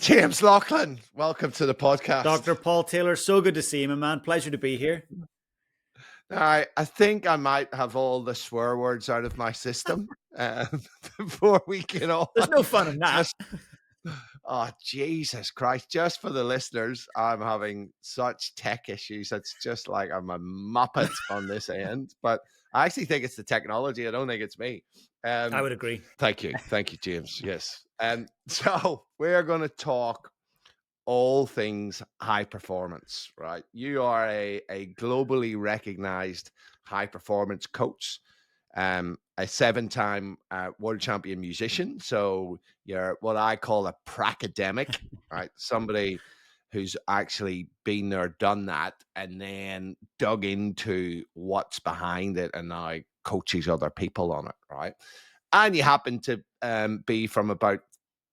James Laughlin, welcome to the podcast. Dr. Paul Taylor, so good to see you, my man. Pleasure to be here. I think I might have all the swear words out of my system before we get on. There's no fun in that. Oh, Jesus Christ. Just for the listeners, I'm having such tech issues. It's just like I'm a muppet on this end. But I actually think it's the technology. I don't think it's me. I would agree. Thank you. Thank you, James. Yes. So we're going to talk all things high performance, right? You are a globally recognized high performance coach, a 7-time world champion musician. So you're what I call a pracademic, right? Somebody who's actually been there, done that, and then dug into what's behind it and now coaches other people on it, right? And you happen to be from about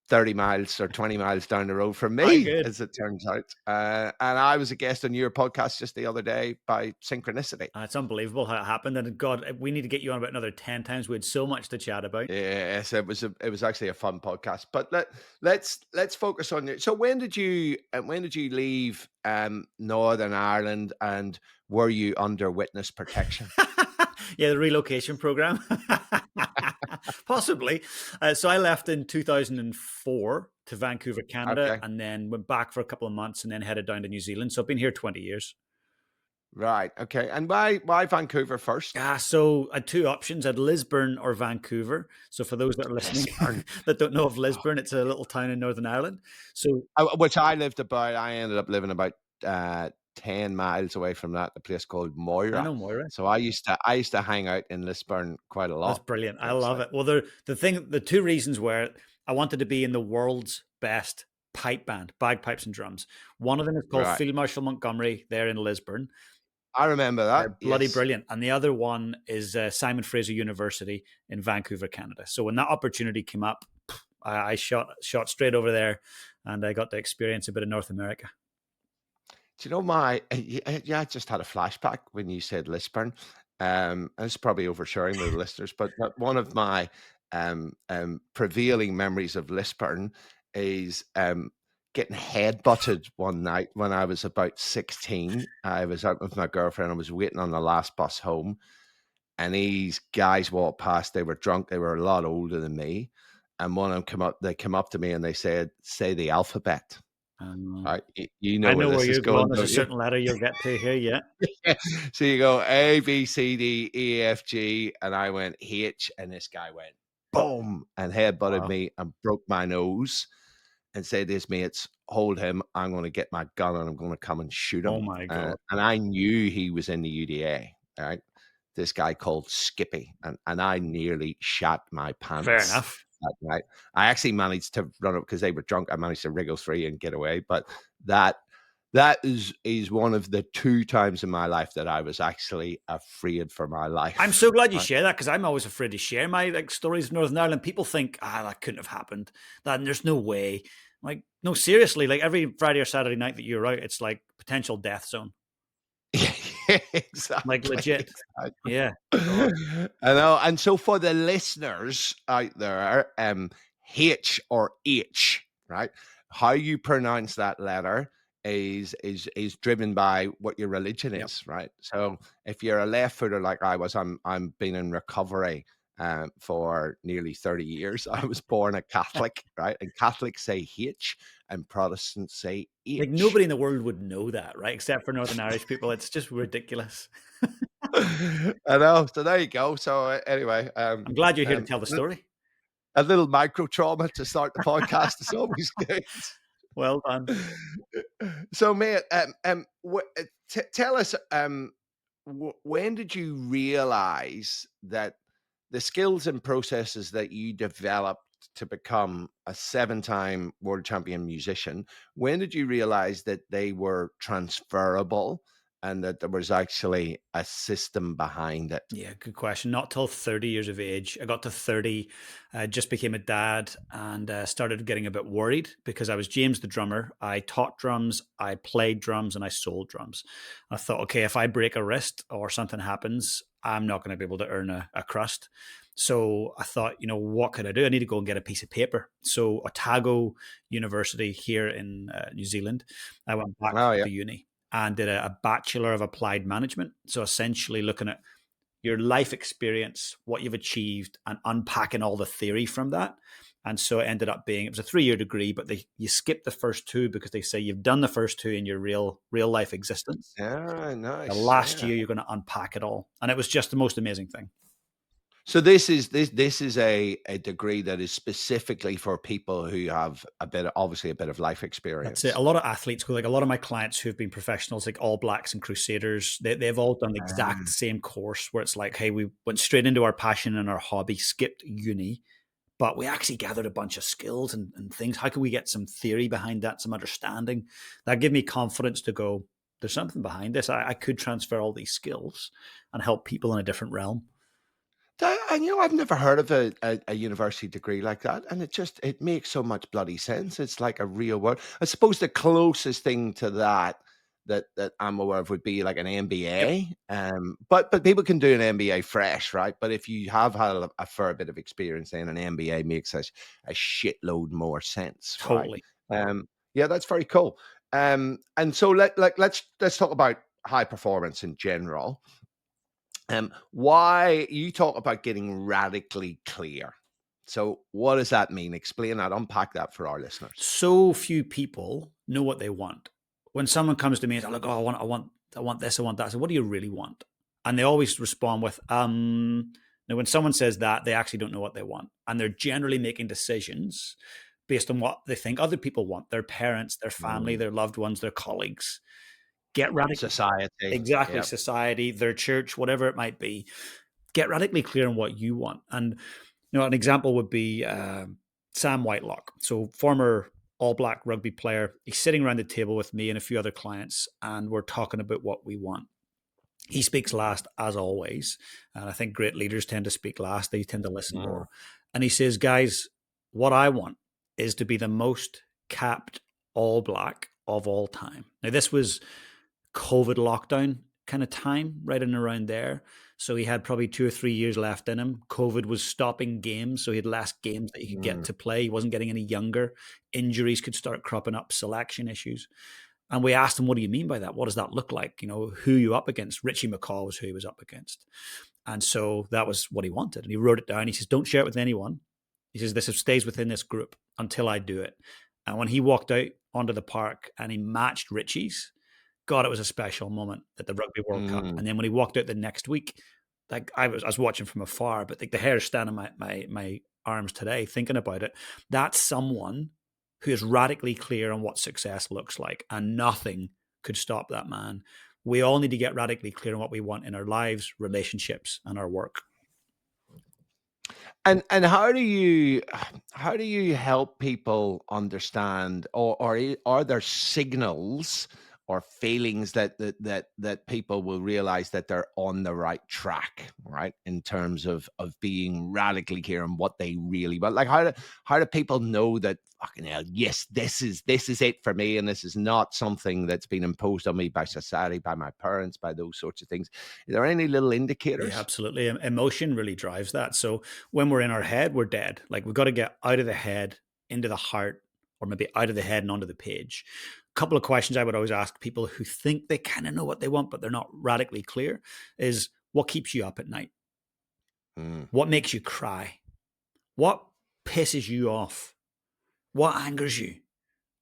30 miles or 20 miles down the road from me, as it turns out. And I was a guest on your podcast just the other day by synchronicity. It's unbelievable how it happened. And God, we need to get you on about another 10 times. We had so much to chat about. Yes, it was actually a fun podcast. But let's focus on it. So when did you leave Northern Ireland, and were you under witness protection? Yeah, the relocation program. Possibly. So I left in 2004 to Vancouver, Canada, and then went back for a couple of months and then headed down to New Zealand. So I've been here 20 years. Right. Okay. And why Vancouver first? So I had two options. I had Lisburn or Vancouver. So for those that are listening that don't know of Lisburn, it's a little town in Northern Ireland. So which I ended up living about 10 miles away from that, a place called Moira. I know Moira. So I used to hang out in Lisburn quite a lot. That's brilliant. I love it. Well, the two reasons were I wanted to be in the world's best pipe band, bagpipes and drums. One of them is called Field Marshal Montgomery there in Lisburn. I remember that. They're bloody brilliant. And the other one is Simon Fraser University in Vancouver, Canada. So when that opportunity came up, I shot straight over there, and I got to experience a bit of North America. Do you know I just had a flashback when you said Lisburn. And it's probably oversharing with the listeners, but one of my prevailing memories of Lisburn is getting headbutted one night when I was about 16. I was out with my girlfriend. I was waiting on the last bus home, and these guys walked past. They were drunk. They were a lot older than me. And one of them came up to me and they said, "Say the alphabet." Right, you know, I know where you're going. There's a certain letter you'll get to here, yeah. So you go A, B, C, D, E, F, G, and I went H, and this guy went boom and headbutted me and broke my nose, and said to his mates, "Hold him! I'm going to get my gun and I'm going to come and shoot him." Oh my God! And I knew he was in the UDA. Right, this guy called Skippy, and I nearly shat my pants. Fair enough. That night. I actually managed to run up because they were drunk. I managed to wriggle free and get away. But that is one of the 2 times in my life that I was actually afraid for my life. I'm so glad you share that, because I'm always afraid to share my stories of Northern Ireland. People think, that couldn't have happened. There's no way. Like, no, seriously. Like every Friday or Saturday night that you're out, it's like potential death zone. Exactly. Like legit. Exactly. Yeah. I know. And so for the listeners out there, H or H, right? How you pronounce that letter is driven by what your religion is, right? So if you're a left footer like I was, I'm been in recovery for nearly 30 years. I was born a Catholic, right? And Catholics say H and Protestants say H. Like nobody in the world would know that, right? Except for Northern Irish people. It's just ridiculous. I know. So there you go. So anyway, I'm glad you're here to tell the story. A little micro trauma to start the podcast is always good. Well done. So, mate, tell us, when did you realize that the skills and processes that you developed to become a 7-time world champion musician, when did you realize that they were transferable and that there was actually a system behind it? Yeah, good question. Not till 30 years of age. I got to 30, just became a dad, and started getting a bit worried because I was James the drummer. I taught drums, I played drums, and I sold drums. I thought, okay, if I break a wrist or something happens, I'm not going to be able to earn a crust. So I thought, what could I do? I need to go and get a piece of paper. So Otago University here in New Zealand, I went back Oh, yeah. to uni and did a Bachelor of Applied Management. So essentially looking at your life experience, what you've achieved, and unpacking all the theory from that. And so it ended up being, it was a 3-year degree, but you skip the first two because they say you've done the first two in your real life existence. Yeah, The nice. last Yeah. year, you're going to unpack it all. And it was just the most amazing thing. So this is a degree that is specifically for people who have obviously a bit of life That's it. experience. A lot of athletes go, like a lot of my clients who've been professionals, like All Blacks and Crusaders, they've all done the exact Ah. same course where it's like, hey, we went straight into our passion and our hobby, skipped uni, but we actually gathered a bunch of skills and things. How can we get some theory behind that, some understanding? That gave me confidence to go, there's something behind this. I could transfer all these skills and help people in a different realm. And I've never heard of a university degree like that, and it makes so much bloody sense. It's like a real world. I suppose the closest thing to that I'm aware of would be like an Yep, MBA. But people can do an MBA fresh, right? But if you have had a fair bit of experience, then an MBA makes a shitload more sense, right? totally. Yeah, that's very cool. And so let's talk about high performance in general. Why you talk about getting radically clear. So what does that mean? Explain that, unpack that for our listeners. So few people know what they want. When someone comes to me and says, like, oh, I want this, I want that. I say, what do you really want? And they always respond with, Now, when someone says that, they actually don't know what they want. And they're generally making decisions based on what they think other people want, their parents, their family, Mm. their loved ones, their colleagues. Get radically, Society. exactly, Yeah. society, their church, whatever it might be. Get radically clear on what you want. And an example would be Sam Whitelock, so former All Black rugby player. He's sitting around the table with me and a few other clients, and we're talking about what we want. He speaks last, as always, and I think great leaders tend to speak last. They tend to listen Mm. more. And he says, "Guys, what I want is to be the most capped All Black of all time." Now, this was COVID lockdown kind of time, right in around there. So he had probably 2 or 3 years left in him. COVID was stopping games, so he had less games that he could get Mm. to play. He wasn't getting any younger. Injuries could start cropping up, selection issues. And we asked him, what do you mean by that? What does that look like? Who are you up against? Richie McCaw was who he was up against. And so that was what he wanted. And he wrote it down. He says, don't share it with anyone. He says, this stays within this group until I do it. And when he walked out onto the park and he matched Richie's, God, it was a special moment at the Rugby World Cup. Mm. And then when he walked out the next week, like I was watching from afar, but the hair standing my arms today thinking about it. That's someone who is radically clear on what success looks like, and nothing could stop that man. We all need to get radically clear on what we want in our lives, relationships, and our work. And how do you help people understand, or are there signals or feelings that people will realize that they're on the right track, right? In terms of being radically clear on what they really want. Like how do people know that, fucking hell, yes, this is it for me, and this is not something that's been imposed on me by society, by my parents, by those sorts of things. Are there any little Yeah, indicators? absolutely. Emotion really drives that. So when we're in our head, we're dead. Like we've got to get out of the head into the heart, or maybe out of the head and onto the page. A couple of questions I would always ask people who think they kind of know what they want, but they're not radically clear is, what keeps you up at night? Mm. What makes you cry? What pisses you off? What angers you?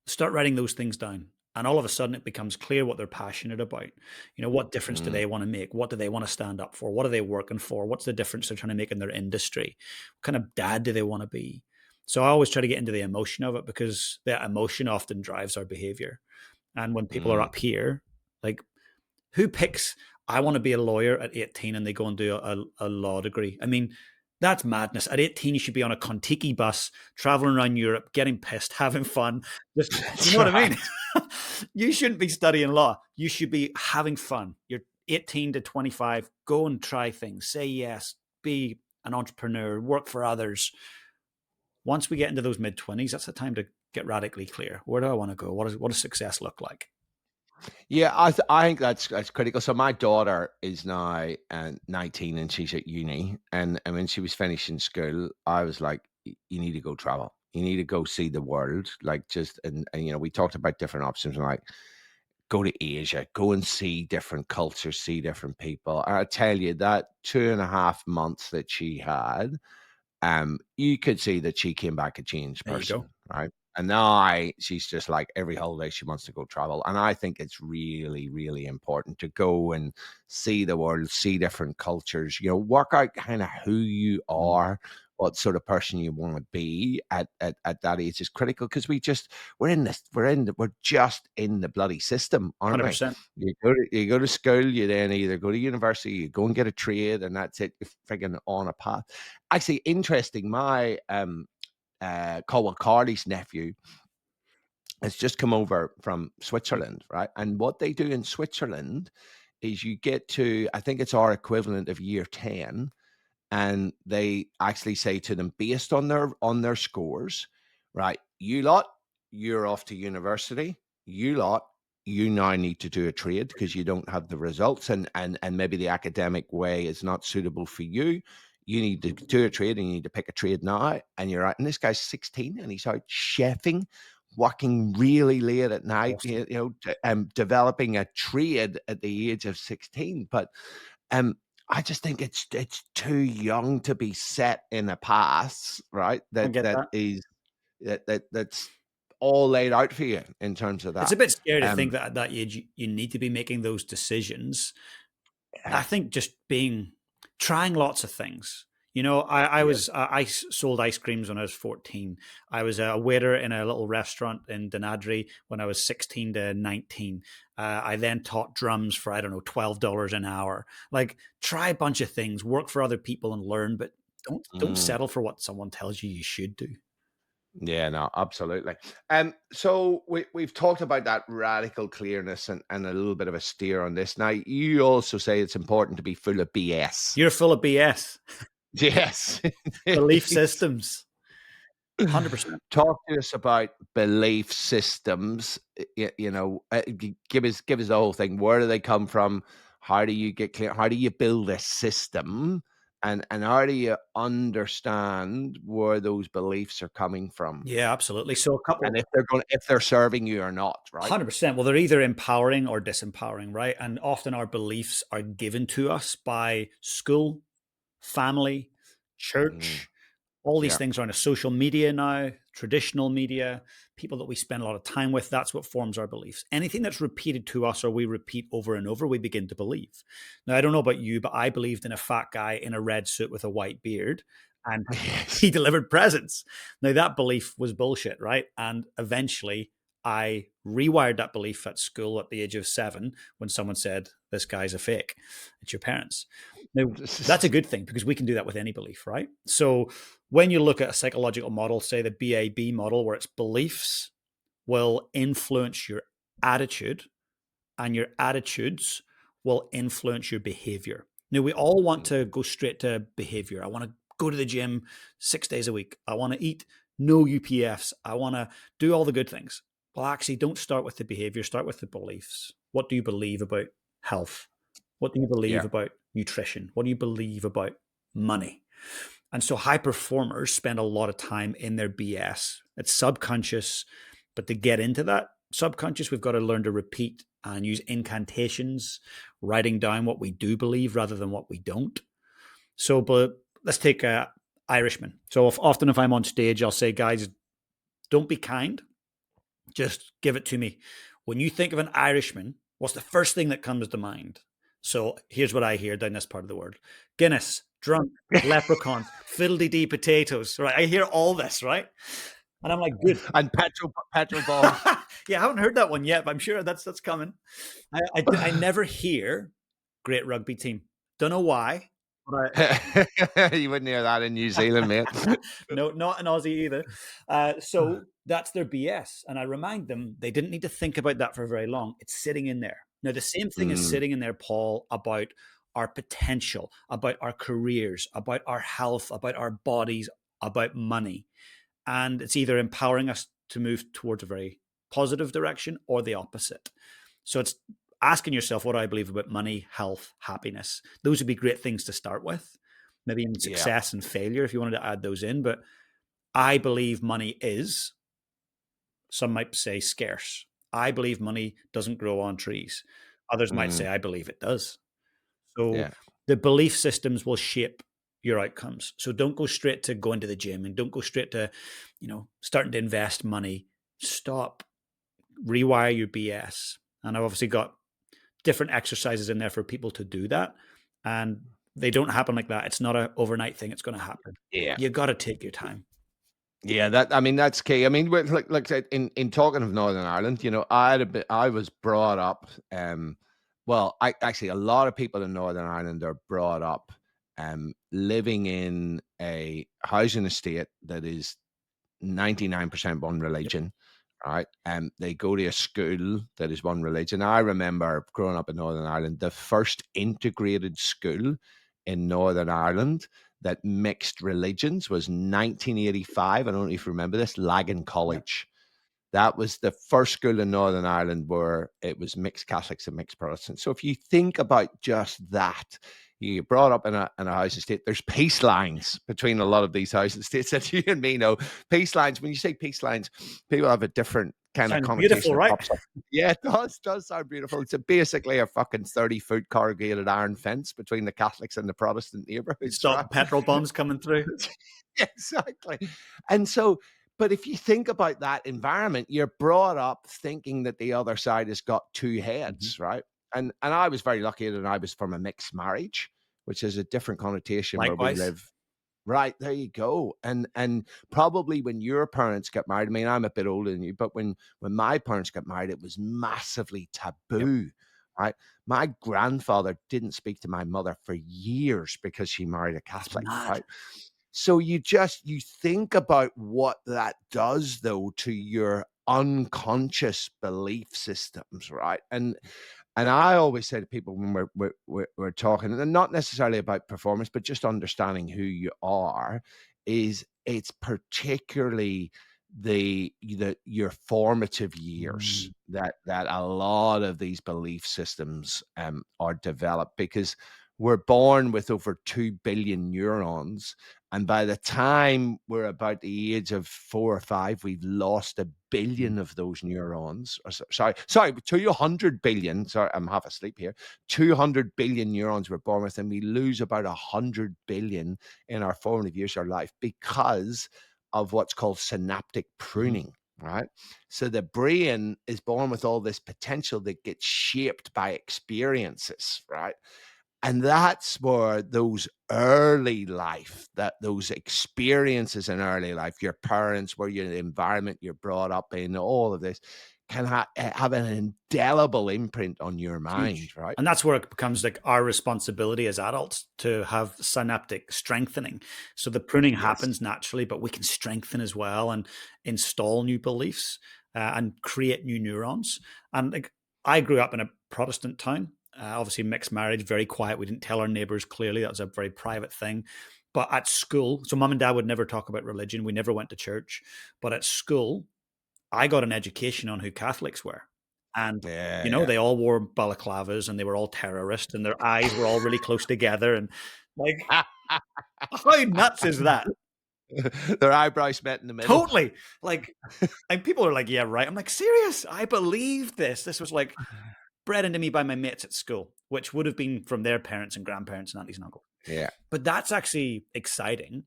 Start writing those things down. And all of a sudden, it becomes clear what they're passionate about. What difference do Mm. they want to make? What do they want to stand up for? What are they working for? What's the difference they're trying to make in their industry? What kind of dad do they want to be? So I always try to get into the emotion of it, because that emotion often drives our behavior. And when people are Mm. up here, like, who picks, I want to be a lawyer at 18, and they go and do a law degree? I mean, That's madness. At 18, you should be on a Kontiki bus, traveling around Europe, getting pissed, having fun. Just, you That's know what I right. mean? You shouldn't be studying law. You should be having fun. You're 18 to 25. Go and try things. Say yes. Be an entrepreneur. Work for others. Once we get into those mid-20s, that's the time to get radically clear. Where do I want to go? What does success look like? Yeah, I think that's critical. So my daughter is now 19 and she's at uni, and when she was finishing school, I was like, you need to go travel. You need to go see the world. Like just and you know, we talked about different options. And like go to Asia, go and see different cultures, see different people. And I tell you that 2.5 months that she had, you could see that she came back a changed There you person, go. right? And now she's just like every holiday she wants to go travel. And I think it's really, really important to go and see the world, see different cultures, you know, work out kind of who you Mm, are, what sort of person you want to be at that age is critical because we're just in the bloody system, aren't we? 100%. You go to school, you then either go to university, you go and get a trade, and that's it. You're friggin' on a path. Actually, interesting. My Colin Carley's nephew has just come over from Switzerland, right? And what they do in Switzerland is you get to, I think it's our equivalent of year 10, and they actually say to them based on their scores, right? You lot, you're off to university. You lot, you now need to do a trade because you don't have the results, and maybe the academic way is not suitable for you. You need to do a trade, and you need to pick a trade now. And you're out. And this guy's 16, and he's out chefing, working really late at night. Awesome. Developing a trade at the age of 16. But um, I just think it's too young to be set in a path, right? I get that. That's all laid out for you in terms of It's that. a bit scary to think Um, that at that age you need to be making those decisions. I yeah, think just being trying lots of things. You know, yeah. I sold ice creams when I was 14. I was a waiter in a little restaurant in Denadri when I was 16 to 19. I then taught drums for, I don't know, $12 an hour. Like, try a bunch of things, work for other people and learn, but don't Mm. settle for what someone tells you should do. Yeah, no, absolutely. So we've talked about that radical clearness and a little bit of a steer on this. Now, you also say it's important to be full of BS. You're full of BS, Yes. belief systems, 100%. Talk to us about belief systems. Give us the whole thing. Where do they come from? How do you get clear? How do you build a system? And how do you understand where those beliefs are coming from? Yeah, absolutely. So a couple And if they're serving you or not, right? 100%. Well, they're either empowering or disempowering, right? And often our beliefs are given to us by school, family, Mm, church. All these yeah. things are on a social media now, traditional media, people that we spend a lot of time with. That's what forms our beliefs. Anything that's repeated to us or we repeat over and over, we begin to believe. Now, I don't know about you, but I believed in a fat guy in a red suit with a white beard and Yes. he delivered presents. Now, that belief was bullshit, right? And eventually, I rewired that belief at school at the age of 7 when someone said, "This guy's a fake." It's your parents. Now, that's a good thing because we can do that with any belief, right? So, when you look at a psychological model, say the BAB model, where it's beliefs will influence your attitude and your attitudes will influence your behavior. Now, we all want Mm, to go straight to behavior. I want to go to the gym 6 days a week. I want to eat no UPFs. I want to do all the good things. Well, actually, don't start with the behavior, start with the beliefs. What do you believe about health? What do you believe yeah. about nutrition? What do you believe about money? And so high performers spend a lot of time in their BS. It's subconscious, but to get into that subconscious, we've got to learn to repeat and use incantations, writing down what we do believe rather than what we don't. So, but let's take a Irishman. So if I'm on stage, I'll say, guys, don't be kind. Just give it to me. When you think of an Irishman, what's the first thing that comes to mind? So here's what I hear down this part of the world: Guinness, drunk, leprechauns, fiddly dee potatoes. Right? I hear all this, right? And I'm like, good. And petrol bombs. Yeah, I haven't heard that one yet, but I'm sure that's coming. I never hear great rugby team. Don't know why. But You wouldn't hear that in New Zealand, mate. no, not an Aussie either. So that's their BS. And I remind them they didn't need to think about that for very long. It's sitting in there. Now, the same thing is Mm, sitting in there, Paul, about our potential, about our careers, about our health, about our bodies, about money. And it's either empowering us to move towards a very positive direction or the opposite. So it's asking yourself, what do I believe about money, health, happiness? Those would be great things to start with. Maybe even yeah. success and failure if you wanted to add those in. But I believe money is, some might say, scarce. I believe money doesn't grow on trees. Others might say, Mm, I believe it does. So yeah. the belief systems will shape your outcomes. So don't go straight to going to the gym and don't go straight to, starting to invest money. Stop, rewire your BS. And I've obviously got different exercises in there for people to do that. And they don't happen like that. It's not an overnight thing. It's going to happen. Yeah. You got to take your time. Yeah, I mean, that's key. I mean, like I said, in talking of Northern Ireland, I was brought up, well, I actually, a lot of people in Northern Ireland are brought up, living in a housing estate that is 99% one Yep. religion, right? And they go to a school that is one religion. I remember growing up in Northern Ireland, the first integrated school in Northern Ireland that mixed religions was 1985. I don't know if you remember this, Lagan Yep. College. That was the first school in Northern Ireland where it was mixed Catholics and mixed Protestants. So if you think about just that, you get brought up in a housing estate, there's peace lines between a lot of these housing estates that you and me know. Peace lines, when you say peace lines, people have a different kind of Sounds beautiful, connotation that right? pops up. Yeah, it does sound beautiful. It's basically a fucking 30-foot corrugated iron fence between the Catholics and the Protestant neighborhoods, right? Stop petrol bombs coming through. Exactly. And so, but if you think about that environment, you're brought up thinking that the other side has got two Mhm. heads, right? And I was very lucky that I was from a mixed marriage, which is a different connotation where we Likewise. live. Right, there you go. And probably when your parents got married, I mean, I'm a bit older than you, but when my parents got married, it was massively Yep. taboo, right? My grandfather didn't speak to my mother for years because she married a That's Catholic, mad. right? So you think about what that does though to your unconscious belief systems, right? And I always say to people when we're talking, and not necessarily about performance, but just understanding who you are, is it's particularly the your formative years Mm. that a lot of these belief systems are developed because we're born with over 2 billion neurons, and by the time we're about the age of 4 or 5, we've lost a Mm. billion of those neurons. Or sorry, 200 billion. Sorry, I'm half asleep here. 200 billion neurons we're born with, and we lose about 100 billion in our formative years of our life because of what's called synaptic Mhm. pruning. Right. So the brain is born with all this potential that gets shaped by experiences. Right. And that's where those experiences in early life, your parents, where your environment you're brought up in, all of this can have an indelible imprint on your mind, Huge. right? And that's where it becomes like our responsibility as adults to have synaptic strengthening. So the pruning Yes. happens naturally, but we can strengthen as well and install new beliefs and create new neurons. And like I grew up in a Protestant town, obviously mixed marriage, very quiet. We didn't tell our neighbors clearly. That was a very private thing. But at school, so mom and dad would never talk about religion. We never went to church. But at school, I got an education on who Catholics were. And, Yeah, they all wore balaclavas and they were all terrorists and their eyes were all really close together. And like, yeah. how nuts is that? Their eyebrows met in the middle. Totally. Like, and people are like, yeah, right. I'm like, serious. I believe this. This was like bred into me by my mates at school, which would have been from their parents and grandparents and aunties and uncles. Yeah. But that's actually exciting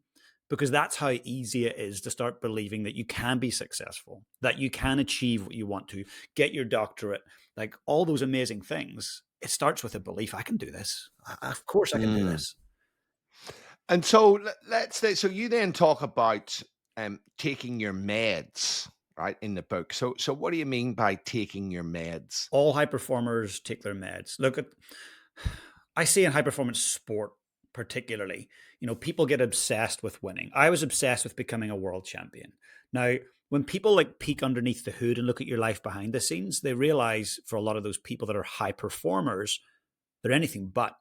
because that's how easy it is to start believing that you can be successful, that you can achieve what you want to, get your doctorate, like all those amazing things. It starts with a belief I can do this. Of course, I can do Mm. this. And so let's say, so you then talk about taking your meds, right, in the book. So what do you mean by taking your meds? All high performers take their meds. Look at, I see in high performance sport, particularly, people get obsessed with winning. I was obsessed with becoming a world champion. Now, when people like peek underneath the hood and look at your life behind the scenes, they realize for a lot of those people that are high performers, they're anything but.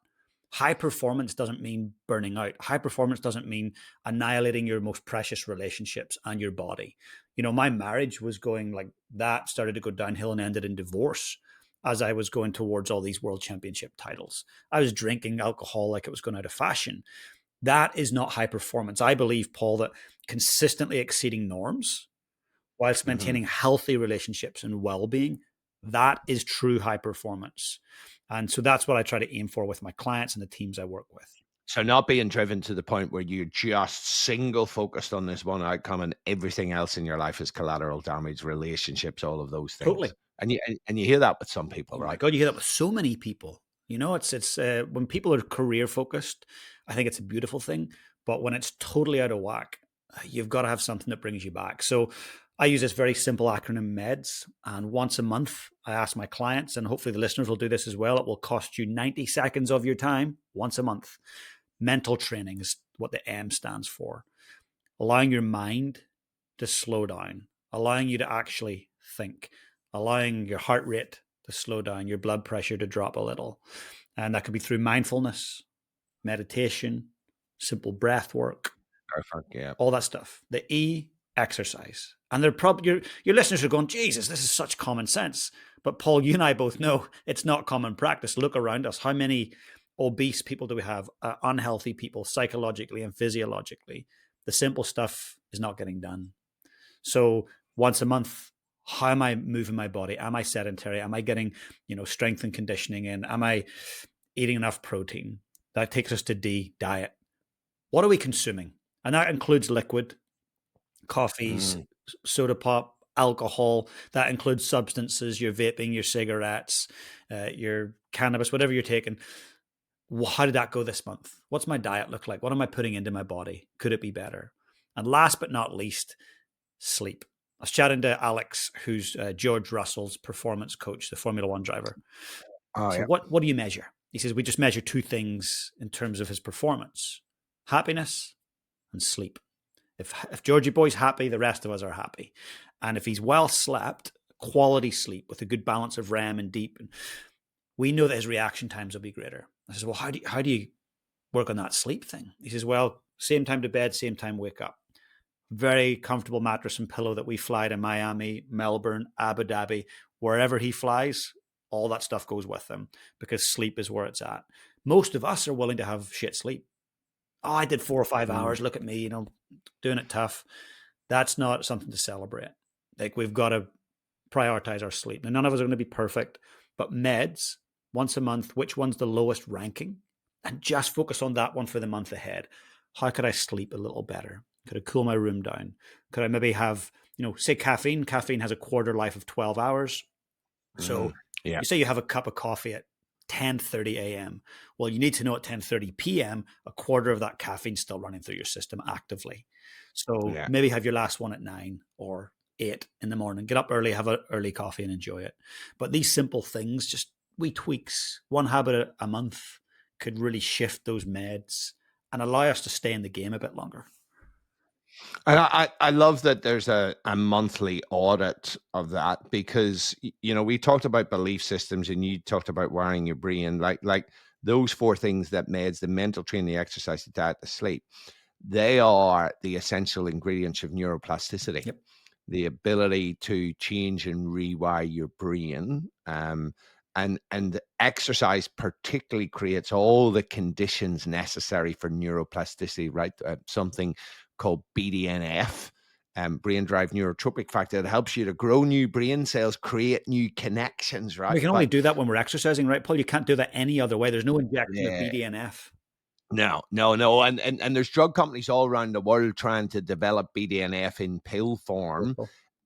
High performance doesn't mean burning out. High performance doesn't mean annihilating your most precious relationships and your body. My marriage was going like that, started to go downhill and ended in divorce as I was going towards all these world championship titles. I was drinking alcohol like it was going out of fashion. That is not high performance. I believe, Paul, that consistently exceeding norms whilst maintaining healthy relationships and well-being, that is true high performance. And so that's what I try to aim for with my clients and the teams I work with. So not being driven to the point where you're just single focused on this one outcome and everything else in your life is collateral damage, relationships, all of those things. Totally. And you hear that with some people, Oh right? my God, you hear that with so many people. It's when people are career focused, I think it's a beautiful thing. But when it's totally out of whack, you've got to have something that brings you back. So I use this very simple acronym MEDS. And once a month, I ask my clients, and hopefully the listeners will do this as well. It will cost you 90 seconds of your time once a month. Mental training is what the M stands for. Allowing your mind to slow down, allowing you to actually think, allowing your heart rate to slow down, your blood pressure to drop a little. And that could be through mindfulness, meditation, simple breath work, Perfect, yeah. all that stuff. The E, exercise. And they're probably your listeners are going, Jesus, this is such common sense. But Paul, you and I both know it's not common practice. Look around us. How many obese people do we have? Unhealthy people, psychologically and physiologically. The simple stuff is not getting done. So once a month, how am I moving my body? Am I sedentary? Am I getting, strength and conditioning in? Am I eating enough protein? That takes us to D, diet. What are we consuming? And that includes liquid, coffees, soda pop, alcohol. That includes substances, your vaping, your cigarettes, your cannabis, whatever you're taking. How did that go this month? What's my diet look like? What am I putting into my body? Could it be better? And last but not least, sleep. I was chatting to Alex, who's George Russell's performance coach, the Formula One driver. Oh, So yeah. what do you measure? He says, we just measure two things in terms of his performance: happiness and sleep. If Georgie boy's happy, the rest of us are happy. And if he's well slept, quality sleep with a good balance of REM and deep, we know that his reaction times will be greater. I says, well, how do you work on that sleep thing? He says, well, same time to bed, same time wake up. Very comfortable mattress and pillow that we fly to Miami, Melbourne, Abu Dhabi, wherever he flies, all that stuff goes with him because sleep is where it's at. Most of us are willing to have shit sleep. Oh, I did 4 or 5 hours. Look at me, doing it tough. That's not something to celebrate. Like, we've got to prioritize our sleep. Now, none of us are going to be perfect, but meds, once a month, which one's the lowest ranking? And just focus on that one for the month ahead. How could I sleep a little better? Could I cool my room down? Could I maybe have, say caffeine? Caffeine has a quarter life of 12 hours. So you say you have a cup of coffee at 10:30 a.m. Well, you need to know at 10:30 p.m. a quarter of that caffeine still running through your system actively. So maybe have your last one at 9 or 8 in the morning. Get up early, have an early coffee and enjoy it. But these simple things, just wee tweaks, one habit a month could really shift those meds and allow us to stay in the game a bit longer. And I love that there's a monthly audit of that because, we talked about belief systems and you talked about wiring your brain, like those 4 things that meds, the mental training, the exercise, the diet, the sleep, they are the essential ingredients of neuroplasticity. Yep. The ability to change and rewire your brain. And exercise particularly creates all the conditions necessary for neuroplasticity, right? Something called BDNF, brain-derived neurotropic factor, that helps you to grow new brain cells, create new connections, right? We can only do that when we're exercising, right, Paul? You can't do that any other way. There's no injection of BDNF. No. And there's drug companies all around the world trying to develop BDNF in pill form.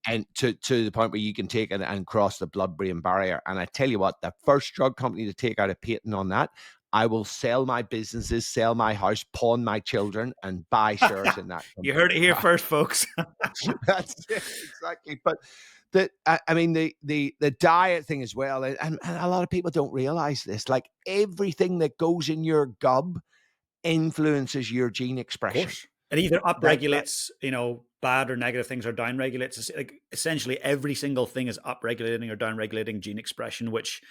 And to the point where you can take it and cross the blood-brain barrier. And I tell you what, the first drug company to take out a patent on that, I will sell my businesses, sell my house, pawn my children, and buy shares in that company. You heard it here first, folks. That's it, exactly. But the diet thing as well, and a lot of people don't realize this. Like, everything that goes in your gob influences your gene Of expression. course. It either That upregulates, bad or negative things, or downregulates. Like essentially every single thing is upregulating or downregulating gene expression, which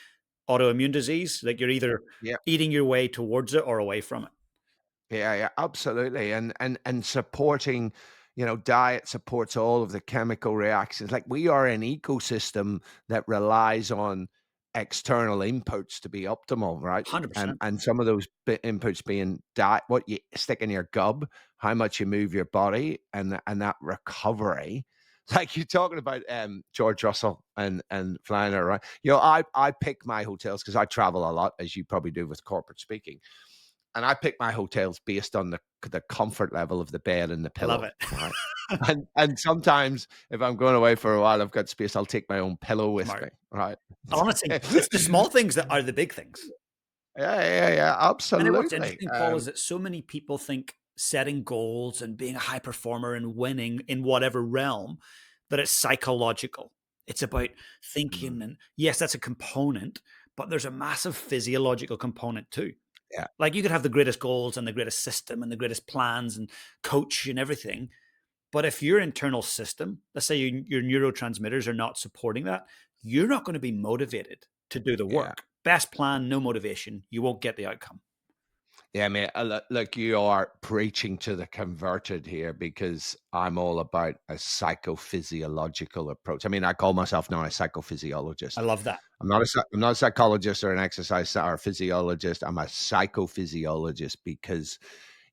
autoimmune disease, like you're either yeah, eating your way towards it or away from it. yeah, absolutely. And supporting, diet supports all of the chemical reactions. Like we are an ecosystem that relies on external inputs to be optimal, right? And 100%. and some of those inputs being diet, what you stick in your gub, how much you move your body, and that recovery. Like you're talking about George Russell and flying around. I pick my hotels because I travel a lot, as you probably do with corporate speaking, and I pick my hotels based on the comfort level of the bed and the I love pillow, it. right? And sometimes if I'm going away for a while, I've got space, I'll take my own pillow with Smart. me, right? Honestly, it's the small things that are the big things. Yeah, And then what's absolutely. interesting, Paul, is that so many people think setting goals and being a high performer and winning in whatever realm, that it's psychological. It's about Mm, thinking. And yes, that's a component, but there's a massive physiological component too. yeah, Like you could have the greatest goals and the greatest system and the greatest plans and coach and everything. But if your internal system, let's say your neurotransmitters are not supporting that, you're not going to be motivated to do the yeah. work. Best plan, no motivation, you won't get the outcome. Yeah, mate. Look, you are preaching to the converted here because I'm all about a psychophysiological approach. I mean, I call myself now a I psychophysiologist. love that. I'm not a psychologist or an exercise or a physiologist. I'm a psychophysiologist because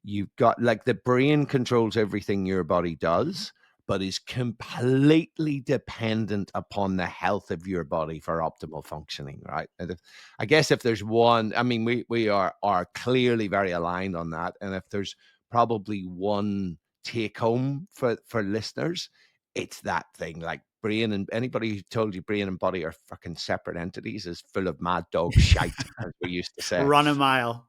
you've got like the brain controls everything your body does, but is completely dependent upon the health of your body for optimal functioning, right? I guess if there's one, I mean, we are clearly very aligned on that. And if there's probably one take home for listeners, it's that thing. Like brain, and anybody who told you brain and body are fucking separate entities is full of mad dog shite, as we used to say. Run a mile.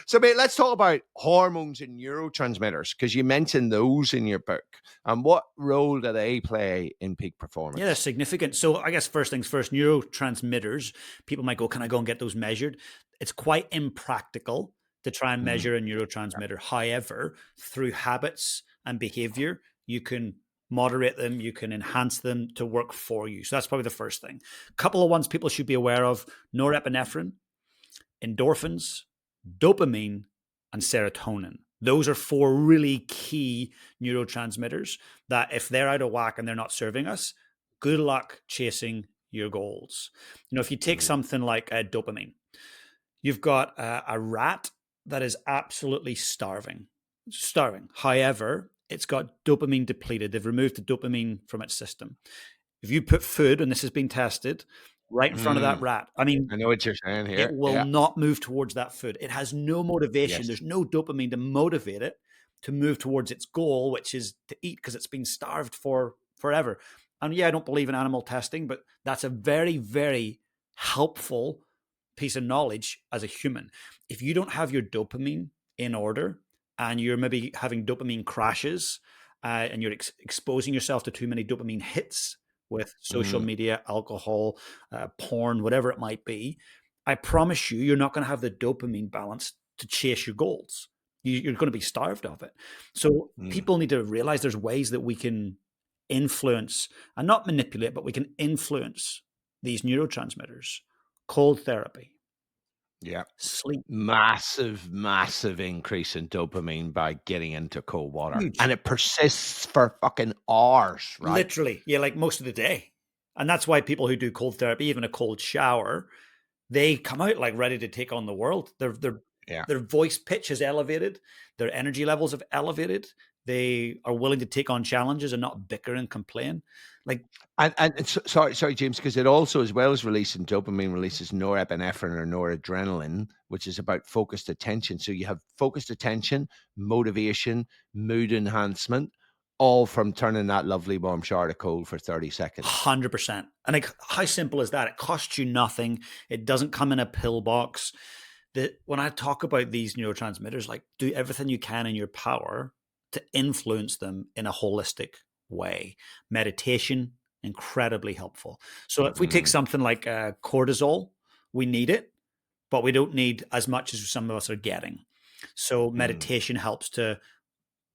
So, mate, let's talk about hormones and neurotransmitters because you mentioned those in your book. And what role do they play in peak Yeah, they're performance? significant. So I guess first things first, neurotransmitters, people might go, can I go and get those measured? It's quite impractical to try and Mm, measure a neurotransmitter. However, through habits and behavior, you can moderate them, you can enhance them to work for you. So that's probably the first thing. A couple of ones people should be aware of: norepinephrine, endorphins, dopamine, and serotonin. Those are four really key neurotransmitters that, if they're out of whack and they're not serving us, good luck chasing your goals. If you take mm, something like dopamine, you've got a rat that is absolutely starving. Starving. However, it's got dopamine depleted. They've removed the dopamine from its system. If you put food, and this has been tested, right in front of that mm. rat, I mean, I know what you're saying it here. will Yeah. not move towards that food. It has no motivation. Yes. There's no dopamine to motivate it to move towards its goal, which is to eat, because it's been starved for forever. And yeah, I don't believe in animal testing, but that's a very, very helpful piece of knowledge as a human. If you don't have your dopamine in order and you're maybe having dopamine crashes, and you're exposing yourself to too many dopamine hits with social Mm, media, alcohol, porn, whatever it might be, I promise you, you're not going to have the dopamine balance to chase your goals. You're going to be starved of it. So mm. people need to realize there's ways that we can influence and not manipulate, but we can influence these neurotransmitters. Cold therapy, Yeah. sleep, Massive increase in dopamine by getting into cold water. huge. And it persists for fucking hours, right? Literally, yeah, like most of the day. And that's why people who do cold therapy, even a cold shower, they come out like ready to take on the world. Yeah. Their voice pitch is elevated, their energy levels have elevated. They are willing to take on challenges and not bicker and complain. Like, Sorry, James, because it also, as well as releasing dopamine, releases norepinephrine or noradrenaline, which is about focused attention. So you have focused attention, motivation, mood enhancement, all from turning that lovely warm shower to cold for 30 seconds. 100%. And like, how simple is that? It costs you nothing. It doesn't come in a pill box. That when I talk about these neurotransmitters, like, do everything you can in your power to influence them in a holistic way. Meditation, incredibly helpful. So if we take Mm, something like cortisol, we need it, but we don't need as much as some of us are getting. So Mm. meditation helps to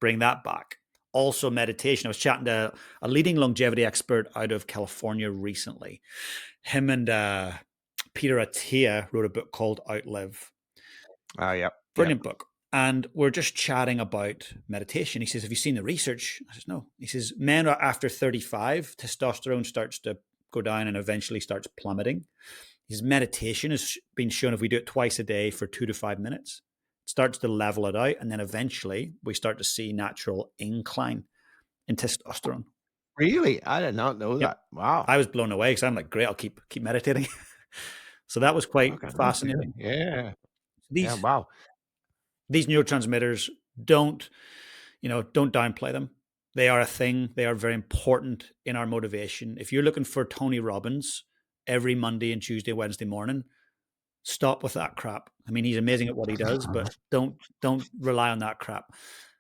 bring that back. Also, meditation. I was chatting to a leading longevity expert out of California recently. Him and Peter Attia wrote a book called Outlive. Oh, yep. Yep. Brilliant book. And we're just chatting about meditation. He says, have you seen the research? I says, no. He says, men are after 35, testosterone starts to go down and eventually starts plummeting. His meditation has been shown if we do it twice a day for 2 to 5 minutes, it starts to level it out. And then eventually we start to see natural incline in testosterone. Really? I did not know Yep. that. Wow. I was blown away because I'm like, great, I'll keep meditating. So that was quite Okay. fascinating. Yeah. Yeah. These Wow. these neurotransmitters don't downplay them. They are a thing. They are very important in our motivation. If you're looking for Tony Robbins every Monday and Tuesday, Wednesday morning, stop with that crap. I mean, he's amazing at what he does, but don't rely on that crap.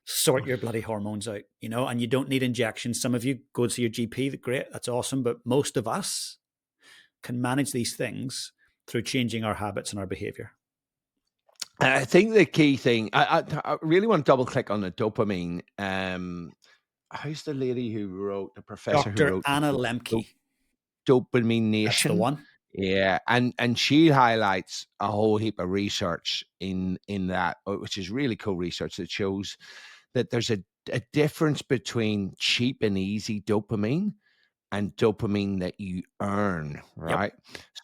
Sort your bloody hormones out, and you don't need injections. Some of you go to your GP, great, that's awesome, but most of us can manage these things through changing our habits and our behavior. I think the key thing, I really want to double click on the dopamine. Who's the lady who wrote, the professor who Dr. wrote Anna the Lemke, Dopamine that's the Nation? one. Yeah, and she highlights a whole heap of research in that, which is really cool research that shows that there's a difference between cheap and easy dopamine and dopamine that you earn, Yep. right?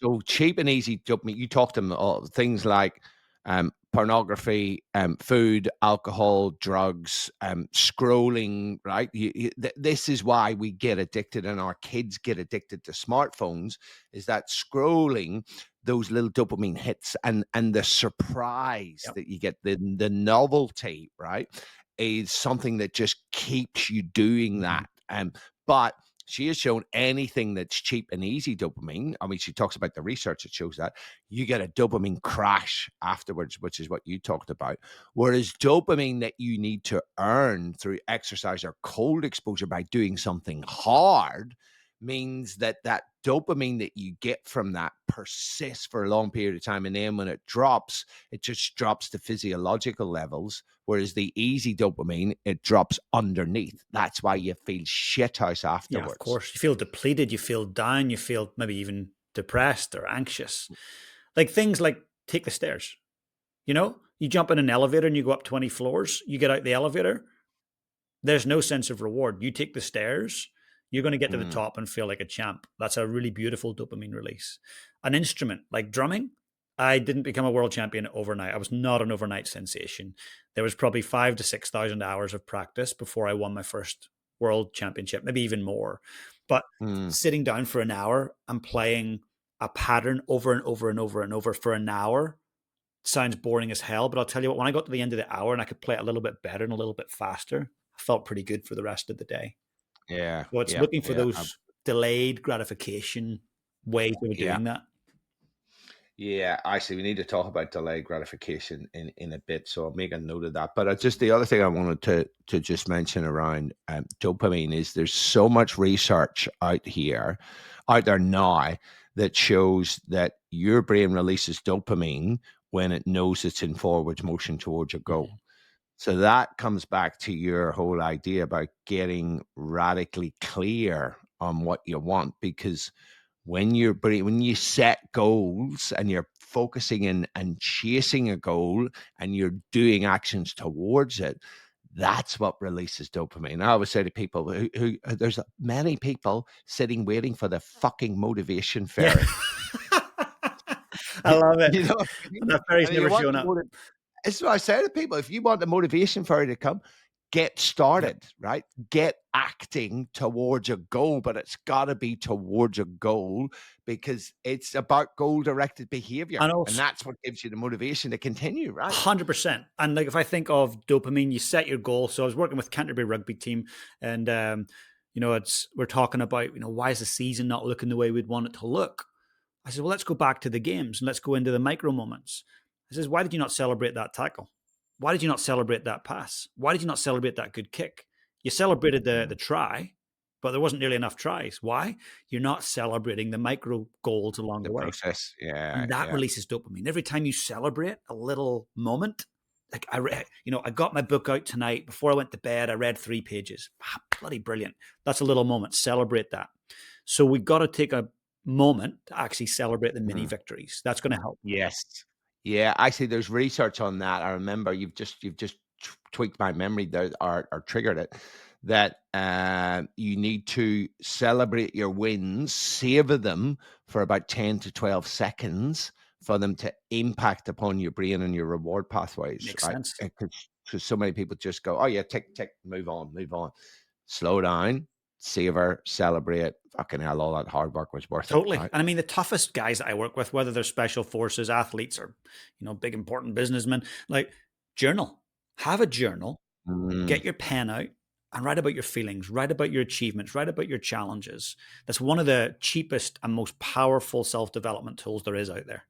So cheap and easy dopamine, you talk to them all things like pornography, food, alcohol, drugs, scrolling, right? This is why we get addicted and our kids get addicted to smartphones, is that scrolling, those little dopamine hits and the surprise Yep. that you get, the novelty, right, is something that just keeps you doing that. But she has shown anything that's cheap and easy dopamine. I mean, she talks about the research that shows that you get a dopamine crash afterwards, which is what you talked about. Whereas dopamine that you need to earn through exercise or cold exposure by doing something hard means that dopamine that you get from that persists for a long period of time. And then when it drops, it just drops to physiological levels. Whereas the easy dopamine, it drops underneath. That's why you feel shithouse Yeah, of afterwards. course. You feel depleted, you feel down, you feel maybe even depressed or anxious. Like things like take the stairs. You jump in an elevator and you go up 20 floors, you get out the elevator, there's no sense of reward. You take the stairs, you're going to get to the top and feel like a champ. That's a really beautiful dopamine release. An instrument like drumming, I didn't become a world champion overnight. I was not an overnight sensation. There was probably 5,000 to 6,000 hours of practice before I won my first world championship, maybe even more. But sitting down for an hour and playing a pattern over and over and over and over for an hour sounds boring as hell. But I'll tell you what, when I got to the end of the hour and I could play it a little bit better and a little bit faster, I felt pretty good for the rest of the day. Yeah. So it's looking for those delayed gratification ways of doing that. Yeah, actually, we need to talk about delayed gratification in a bit, so I'll make a note of that. But just the other thing I wanted to just mention around dopamine is there's so much research out there now, that shows that your brain releases dopamine when it knows it's in forward motion towards a goal. So that comes back to your whole idea about getting radically clear on what you want, because when you set goals and you're focusing and chasing a goal and you're doing actions towards it, that's what releases dopamine. I always say to people who there's many people sitting waiting for the fucking motivation fairy. Yeah. I love it. You know, And that fairy's and you never want shown the up. It's what I say to people. If you want the motivation fairy to come, get started, right? Get acting towards a goal, but it's got to be towards a goal, because it's about goal-directed behavior. And And also, that's what gives you the motivation to continue, right? 100%. And like, if I think of dopamine, you set your goal. So I was working with Canterbury rugby team, and we're talking about, why is the season not looking the way we'd want it to look? I said, well, let's go back to the games and let's go into the micro moments. I says, why did you not celebrate that tackle? Why did you not celebrate that pass? Why did you not celebrate that good kick? You celebrated the try, but there wasn't nearly enough tries. Why? You're not celebrating the micro goals along The the way. process. Yeah, And that yeah. releases dopamine. Every time you celebrate a little moment, like I read, I got my book out tonight. Before I went to bed, I read 3 pages. Bloody brilliant. That's a little moment. Celebrate that. So we've got to take a moment to actually celebrate the mini Mhm. victories. That's going to help. Yes. Yeah, actually, there's research on that. I remember you've just tweaked my memory there, or triggered it. That you need to celebrate your wins, savor them for about 10 to 12 seconds for them to impact upon your brain and your reward pathways, Makes right? sense. Because so many people just go, "Oh yeah, tick tick, move on, move on." Slow down, savor, celebrate. Fucking hell, all that hard work was worth it, Totally. right? And I mean, the toughest guys that I work with, whether they're special forces, athletes, or, big important businessmen, like, journal. Have a journal, Mm. get your pen out and write about your feelings, write about your achievements, write about your challenges. That's one of the cheapest and most powerful self development tools there is out there.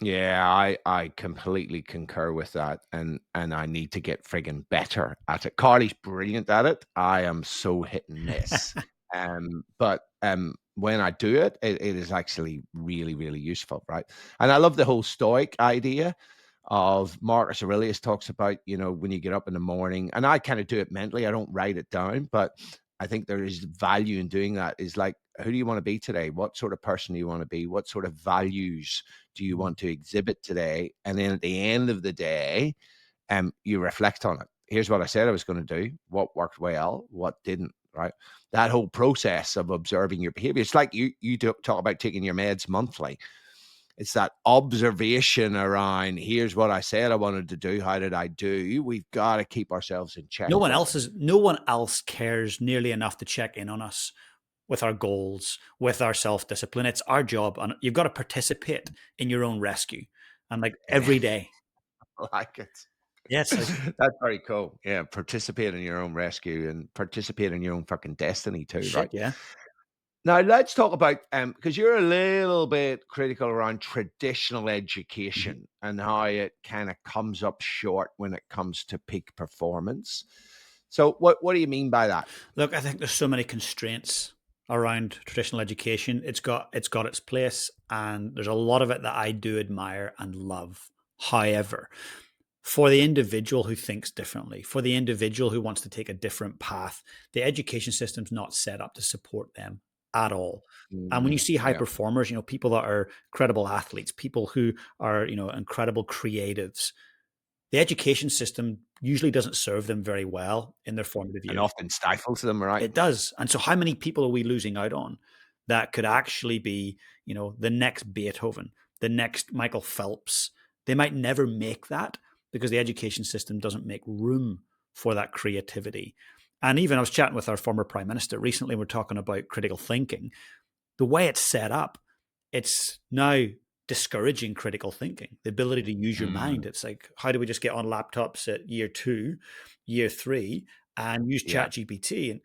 Yeah, I completely concur with that, and I need to get friggin' better at it. Carly's brilliant at it. I am so hit and miss. But when I do it, it is actually really, really useful, right? And I love the whole Stoic idea of Marcus Aurelius talks about, when you get up in the morning, and I kind of do it mentally. I don't write it down, but I think there is value in doing that. Is like, who do you want to be today? What sort of person do you want to be? What sort of values do you want to exhibit today? And then at the end of the day, you reflect on it. Here's what I said I was going to do. What worked well? What didn't? Right. That whole process of observing your behavior. It's like you talk about taking your meds monthly. It's that observation around, here's what I said I wanted to do. How did I do? We've got to keep ourselves in check with it. No one else cares nearly enough to check in on us with our goals, with our self discipline. It's our job, and you've got to participate in your own rescue, and like every day. I like it. Yes, That's very cool. Yeah, participate in your own rescue and participate in your own fucking destiny too, shit, right? yeah. Now let's talk about because you're a little bit critical around traditional Mhm. education and how it kind of comes up short when it comes to peak performance. So what do you mean by that? Look, I think there's so many constraints around traditional education. It's got its place, and there's a lot of it that I do admire and love. However, for the individual who thinks differently, for the individual who wants to take a different path, the education system's not set up to support them at all. And when you see high Yeah. performers, people that are credible athletes, people who are, incredible creatives, the education system usually doesn't serve them very well in their formative And years. often stifles them, right? It does. And so how many people are we losing out on that could actually be, the next Beethoven, the next Michael Phelps? They might never make that because the education system doesn't make room for that creativity. And even I was chatting with our former prime minister recently, we're talking about critical thinking. The way it's set up, it's now discouraging critical thinking, the ability to use your mind. Mm, It's like, how do we just get on laptops at year 2, year 3, and use yeah. ChatGPT and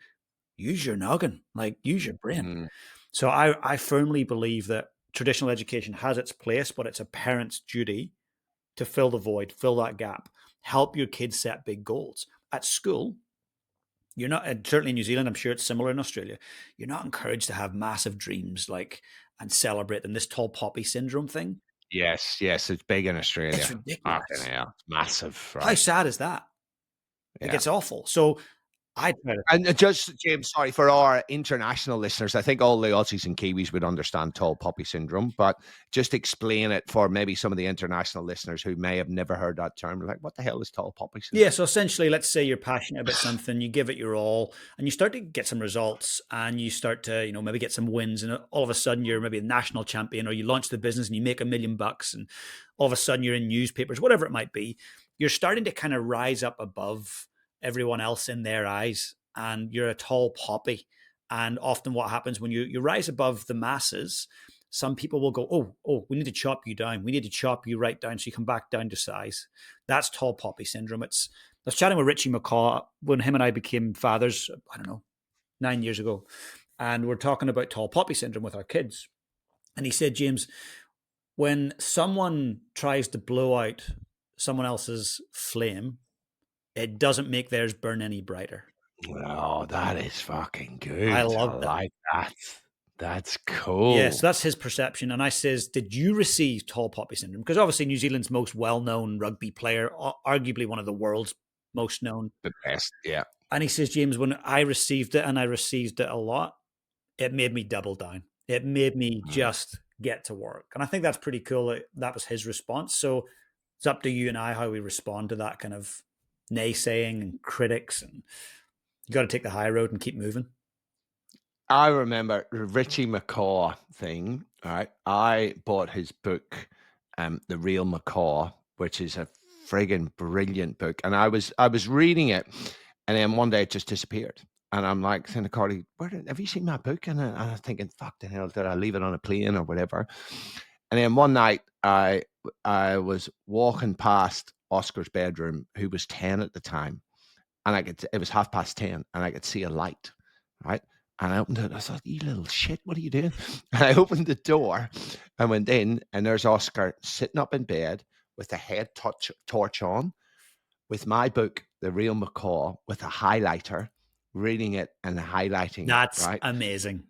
use your noggin, like use your brain. Mm, So I firmly believe that traditional education has its place, but it's a parent's duty to fill the void, fill that gap, help your kids set big goals. At school, you're not, and certainly in New Zealand, I'm sure it's similar in Australia, you're not encouraged to have massive dreams like and celebrate them. This tall poppy syndrome thing, yes, it's big in it's Australia. Fucking ridiculous. hell, it's massive, How right? sad is that? Like Yeah. it's awful. So I try to, And just, James, sorry, for our international listeners, I think all the Aussies and Kiwis would understand tall poppy syndrome, but just explain it for maybe some of the international listeners who may have never heard that term. Like, what the hell is tall poppy yeah. syndrome? So essentially, let's say you're passionate about something, you give it your all, and you start to get some results, and you start to, maybe get some wins, and all of a sudden you're maybe a national champion, or you launch the business and you make $1 million, and all of a sudden you're in newspapers, whatever it might be. You're starting to kind of rise up above everyone else in their eyes, and you're a tall poppy. And often, what happens when you rise above the masses, some people will go, oh, we need to chop you down. We need to chop you right down so you come back down to size. That's tall poppy syndrome. I was chatting with Richie McCaw when him and I became fathers, I don't know, 9 years ago. And we're talking about tall poppy syndrome with our kids. And he said, James, when someone tries to blow out someone else's flame, it doesn't make theirs burn any brighter. Oh, that is fucking I good. I love that. like that. That's Yeah, cool. so that's his perception. And I says, did you receive tall poppy syndrome? Because obviously New Zealand's most well-known rugby player, arguably one of the world's most known. The best. Yeah. And he says, James, when I received it, and I received it a lot, it made me double down. It made me Mm. just get to work. And I think that's pretty cool. That was his response. So it's up to you and I how we respond to that kind of naysaying and critics. And you got to take the high road and keep moving. I remember the Richie McCaw thing. All right. I bought his book, The Real McCaw, which is a friggin' brilliant book. And I was reading it, and then one day it just disappeared. And I'm like saying to Carly, have you seen my book? And I'm thinking, fuck the hell, did I leave it on a plane or whatever? And then one night I was walking past Oscar's bedroom, who was 10 at the time, and it was 10:30, and I could see a light, right? And I opened it. I thought, you little shit, what are you doing? And I opened the door and went in, and there's Oscar sitting up in bed with a head torch on, with my book, The Real McCaw, with a highlighter, reading it and highlighting it, That's right? amazing.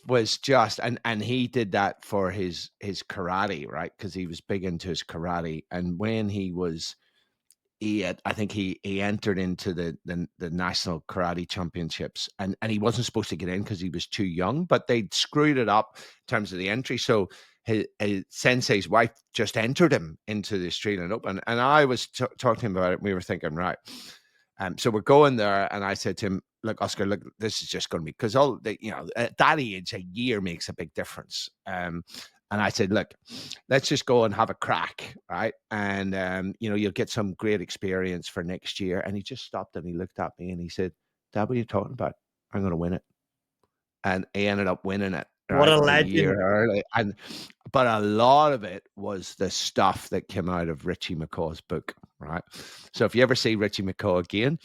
Was just, and he did that for his karate, right? Because he was big into his karate. And when I think he entered into the national karate championships, and he wasn't supposed to get in because he was too young, but they screwed it up in terms of the entry. So his sensei's wife just entered him into the Australian Open, and I was talking to him about it. And we were thinking, right, so we're going there, and I said to him, look, Oscar, look, this is just going to be, because at that age, a year makes a big difference. And I said, look, let's just go and have a crack, right? And you'll get some great experience for next year. And he just stopped and he looked at me and he said, Dad, what are you talking about? I'm going to win it. And he ended up winning it, What right, a a year legend. early. But a lot of it was the stuff that came out of Richie McCaw's book, right? So if you ever see Richie McCaw again,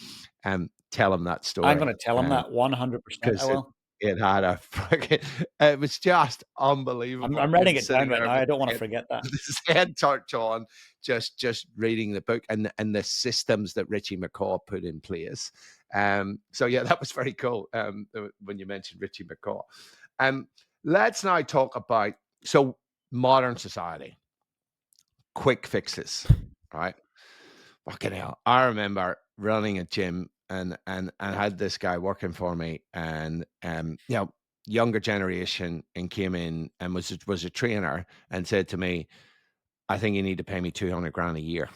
tell him that I'm story. going to tell him that 100%. I Because will. it had a fucking, it was just unbelievable. I'm Him writing it down sitting right there now. I with don't want to forget that. his head torch on, just reading the book and the systems that Richie McCaw put in place. So yeah, that was very cool. When you mentioned Richie McCaw. Let's now talk about modern society, quick fixes, right? Fucking hell. I remember running a gym and I had this guy working for me, and younger generation, and came in and was a trainer and said to me, I think you need to pay me 200 grand a year.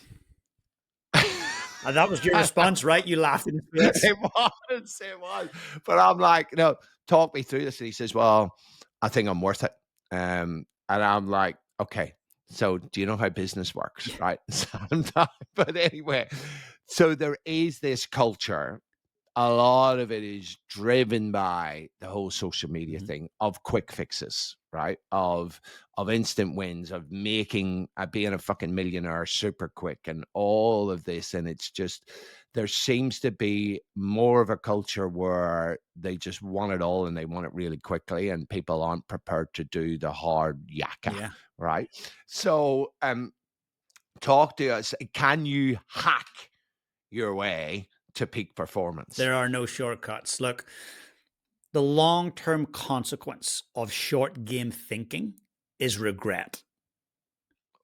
And that was your response, right? You laughed in his face. It was. But I'm like, no, talk me through this. And he says, well, I think I'm worth it. And I'm like, okay, so do you know how business works? Right. But anyway, so there is this culture. A lot of it is driven by the whole social media Mhm. thing of quick fixes, right? Of instant wins, of making being a fucking millionaire super quick, and all of this. And it's just, there seems to be more of a culture where they just want it all and they want it really quickly, and people aren't prepared to do the hard yakka, Yeah. right? So talk to us. Can you hack your way to peak performance? There are no shortcuts. Look, the long-term consequence of short game thinking is regret.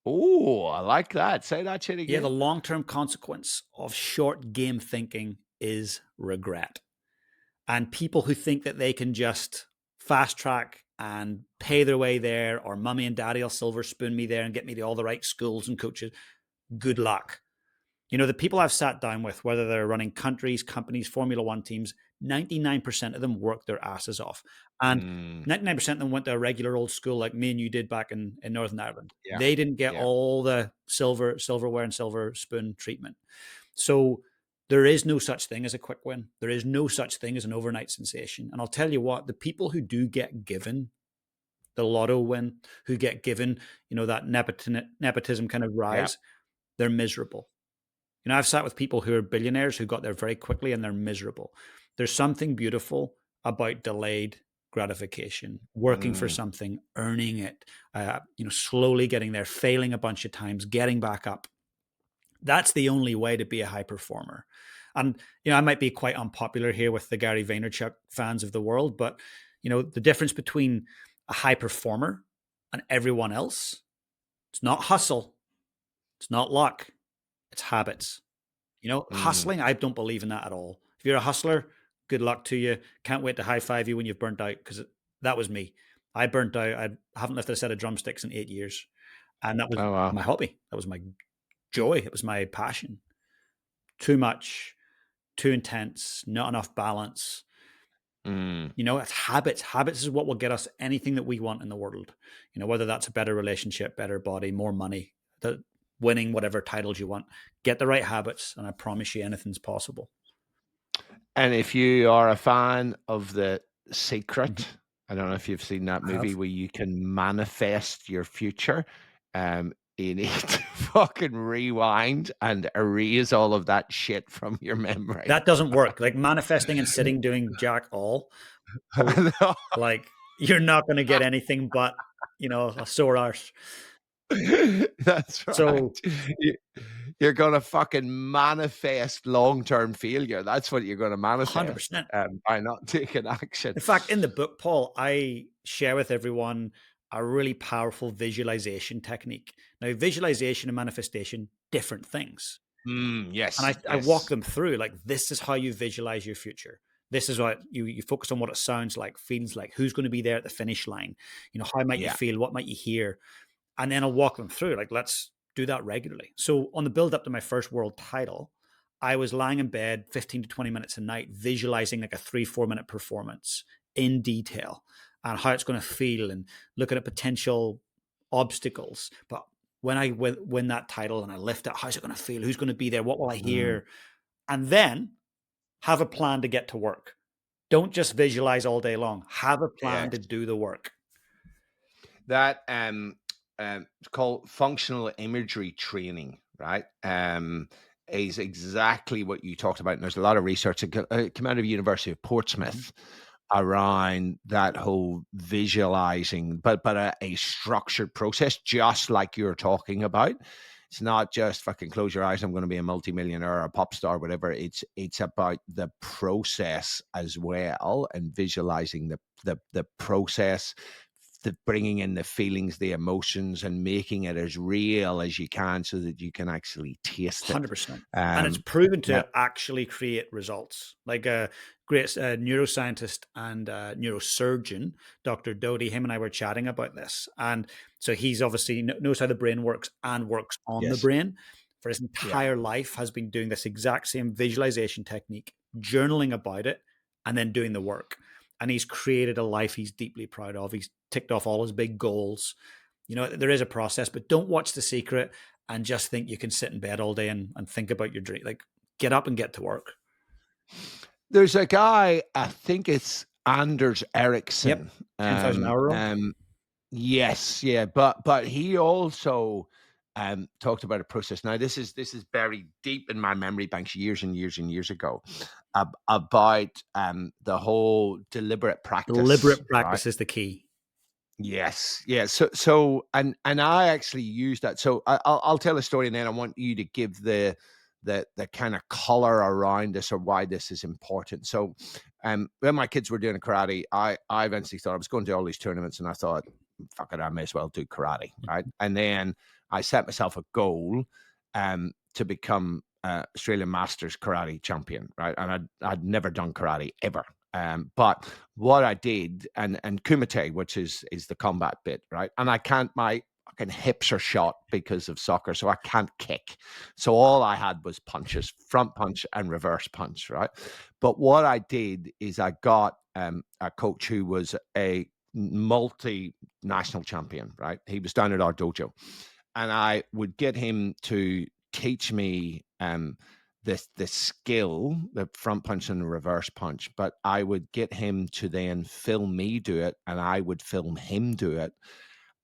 Oh, I like that. Say that shit Yeah, the again. long-term consequence of short game thinking is regret. And people who think that they can just fast track and pay their way there, or mummy and daddy will silver spoon me there and get me to all the right schools and coaches, good luck. You know, the people I've sat down with, whether they're running countries, companies, Formula One teams, 99% of them work their asses off. And Mm, 99% of them went to a regular old school like me and you did back in Northern Ireland. yeah, They didn't get yeah. all the silverware and silver spoon treatment. So there is no such thing as a quick win. There is no such thing as an overnight sensation. And I'll tell you what, the people who do get given the lotto win, who get given, that nepotism kind of Yeah. rise, they're miserable. I've sat with people who are billionaires who got there very quickly and they're miserable. There's something beautiful about delayed gratification, working for Mm, something, earning it, slowly getting there, failing a bunch of times, getting back up. That's the only way to be a high performer. And, I might be quite unpopular here with the Gary Vaynerchuk fans of the world, but The difference between a high performer and everyone else, it's not hustle, it's not luck, it's habits. Mm. Hustling, I don't believe in that at all. If you're a hustler, good luck to you. Can't wait to high five you when you've burnt out, because that was me. I burnt out. I haven't lifted a set of drumsticks in 8 years. And that was Oh, wow. my hobby. That was my joy. It was my passion. Too much, too intense, not enough balance. Mm. It's habits. Habits is what will get us anything that we want in the world. Whether that's a better relationship, better body, more money, winning whatever titles you want. Get the right habits, and I promise you anything's possible. And if you are a fan of The Secret, Mhm. I don't know if you've seen that I movie have. where you can manifest your future. You need to fucking rewind and erase all of that shit from your memory. That doesn't work. Like manifesting and sitting doing jack all. No. Like you're not going to get anything but, a sore arse. That's right. So You- You're gonna fucking manifest long-term failure. That's what you're gonna manifest 100%. by not taking action. In fact, in the book, Paul, I share with everyone a really powerful visualization technique. Now, visualization and manifestation, different things. And Yes, I walk yes, them through like, this is how you visualize your future. This is what you focus on, what it sounds like, feels like, who's going to be there at the finish line. How might you yeah. feel? What might you hear? And then I'll walk them through. Like, let's do that regularly. So on the build up to my first world title, I was lying in bed 15 to 20 minutes a night, visualizing like a 3-4 minute performance in detail and how it's going to feel and looking at potential obstacles. But when I win that title and I lift it, how's it going to feel? Who's going to be there? What will I Mm, hear? And then have a plan to get to work. Don't just visualize all day long. Have a plan yes. to do the work. That it's called functional imagery training, right? Is exactly what you talked about. And there's a lot of research that came out of University of Mhm. Portsmouth around that whole visualizing, but a structured process, just like you're talking about. It's not just fucking close your eyes, I'm going to be a multimillionaire or a pop star, whatever. It's about the process as well, and visualizing the process, the bringing in the feelings, the emotions, and making it as real as you can, so that you can actually taste it. 100%. And it's Um, proven yeah, to actually create results. Like a great neuroscientist and neurosurgeon, Dr. Doty, him and I were chatting about this. And so he's obviously knows how the brain works and works on the yes, brain. For his yeah. entire life has been doing this exact same visualization technique, journaling about it, and then doing the work. And he's created a life he's deeply proud of. He's ticked off all his big goals. There is a process, but don't watch The Secret and just think you can sit in bed all day and think about your dream. Like, get up and get to work. There's a guy, I think it's Anders Yep. Ericsson. 10,000 hour rule. Yes, yeah, but he also talked about a process. Now, this is buried deep in my memory banks, years and years and years ago, about the whole deliberate practice, Deliberate right? practice is the key. Yes, yeah. And I actually use that. So I'll tell a story, and then I want you to give the kind of color around this, or why this is important. So, when my kids were doing karate, I eventually thought, I was going to all these tournaments, and I thought, fuck it, I may as well do karate, right? And then I set myself a goal, to become Australian Masters karate champion, right? And I'd never done karate ever. But what I did, and kumite, which is the combat bit, right? And I can't, my fucking hips are shot because of soccer, so I can't kick. So all I had was punches, front punch and reverse punch, right? But what I did is I got a coach who was a multinational champion, right? He was down at our dojo, and I would get him to teach me the skill, the front punch and the reverse punch, but I would get him to then film me do it, and I would film him do it.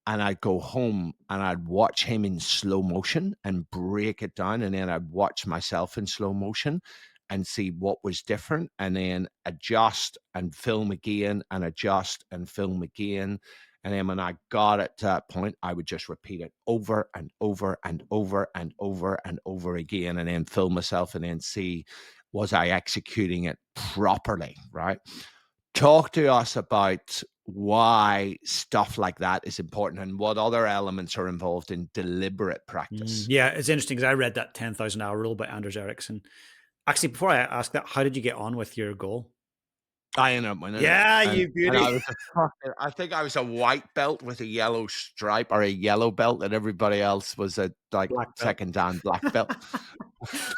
And I'd go home and I'd watch him in slow motion and break it down. And then I'd watch myself in slow motion and see what was different, and then adjust and film again, and adjust and film again. And then when I got it to that point, I would just repeat it over and over and over and over and over again, and then film myself and then see, was I executing it properly, right? Talk to us about why stuff like that is important and what other elements are involved in deliberate practice. Yeah, it's interesting because I read that 10,000 hour rule by Anders Ericsson. Actually, before I ask that, how did you get on with your goal? I ended up winning it. Yeah, And you beauty. I was I think I was a white belt with a yellow stripe, or a yellow belt, and everybody else was a like Black belt. second dan black belt.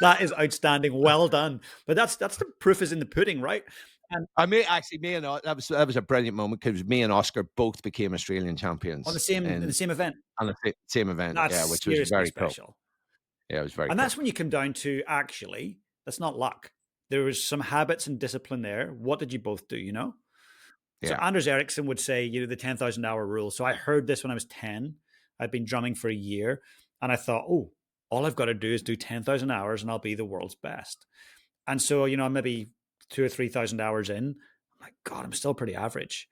That is outstanding. Well done. But that's the proof is in the pudding, right? And I mean, actually, me and that was a brilliant moment because me and Oscar both became Australian champions on the in same event. on the same event. Yeah, That's which was seriously very cool. special. Yeah, it was very And cool. that's when you come down to actually, that's not luck. There was some habits and discipline there. What did you both do, you know? So Yeah. Anders Ericsson would say, the 10,000 hour rule. So I heard this when I was 10. I'd been drumming for a year. And I thought, oh, all I've got to do is do 10,000 hours and I'll be the world's best. And so, I'm maybe 2,000 or 3,000 hours in. I'm like, God, I'm still pretty average.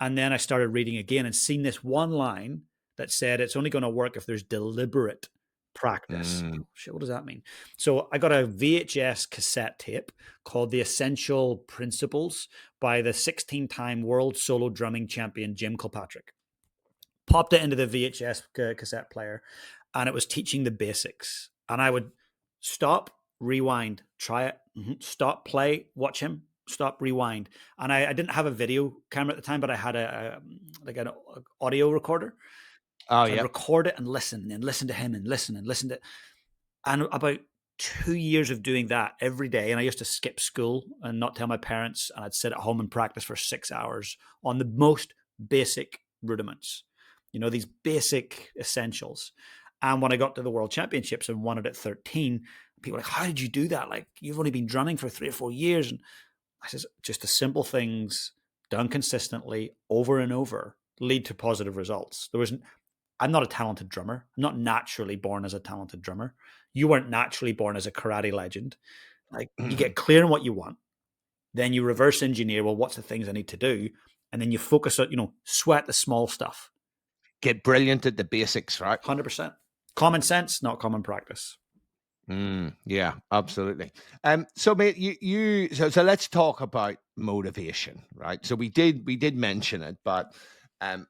And then I started reading again and seen this one line that said it's only going to work if there's deliberate practice. Oh, shit, what does that mean? So I got a VHS cassette tape called The Essential Principles by the 16-time world solo drumming champion Jim Kilpatrick. Popped it into the VHS cassette player, and it was teaching the basics. And I would stop, rewind, try it, stop, play, watch him, stop, rewind. And I didn't have a video camera at the time, but I had an audio recorder. Oh, So yeah. I'd record it and listen to him and listen to. And about 2 years of doing that every day, and I used to skip school and not tell my parents, and I'd sit at home and practice for 6 hours on the most basic rudiments, these basic essentials. And when I got to the World Championships and won it at 13, people were like, how did you do that? Like, you've only been drumming for 3 or 4 years. And I says, just the simple things done consistently over and over lead to positive results. I'm not a talented drummer. I'm not naturally born as a talented drummer. You weren't naturally born as a karate legend. Like, you get clear on what you want, then you reverse engineer, well, what's the things I need to do? And then you focus on, sweat the small stuff. Get brilliant at the basics, right? 100%. Common sense, not common practice. Yeah, absolutely. So mate, so let's talk about motivation, right? So we did mention it, but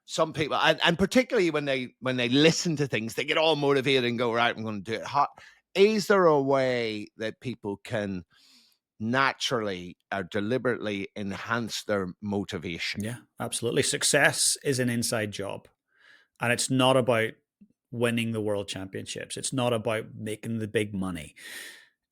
some people, and particularly when they listen to things, they get all motivated and go, right, I'm going to do it. Is there a way that people can naturally or deliberately enhance their motivation? Yeah, absolutely. Success is an inside job, and it's not about winning the world championships. It's not about making the big money.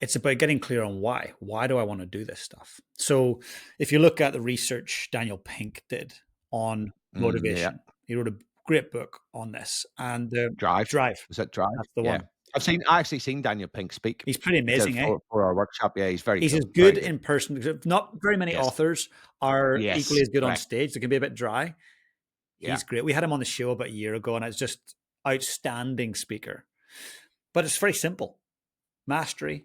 It's about getting clear on why. Why do I want to do this stuff? So if you look at the research Daniel Pink did on motivation, he wrote a great book on this. And Drive. Was that Drive? That's the Yeah. one. I actually seen Daniel Pink speak. He's pretty amazing, for our workshop. Yeah, he's very He's cool. as good in person. Not very many Yes. authors are Yes, equally as good on correct. stage. They can be a bit dry. He's great. We had him on the show about a year ago, and it's just outstanding speaker. But it's very simple: mastery,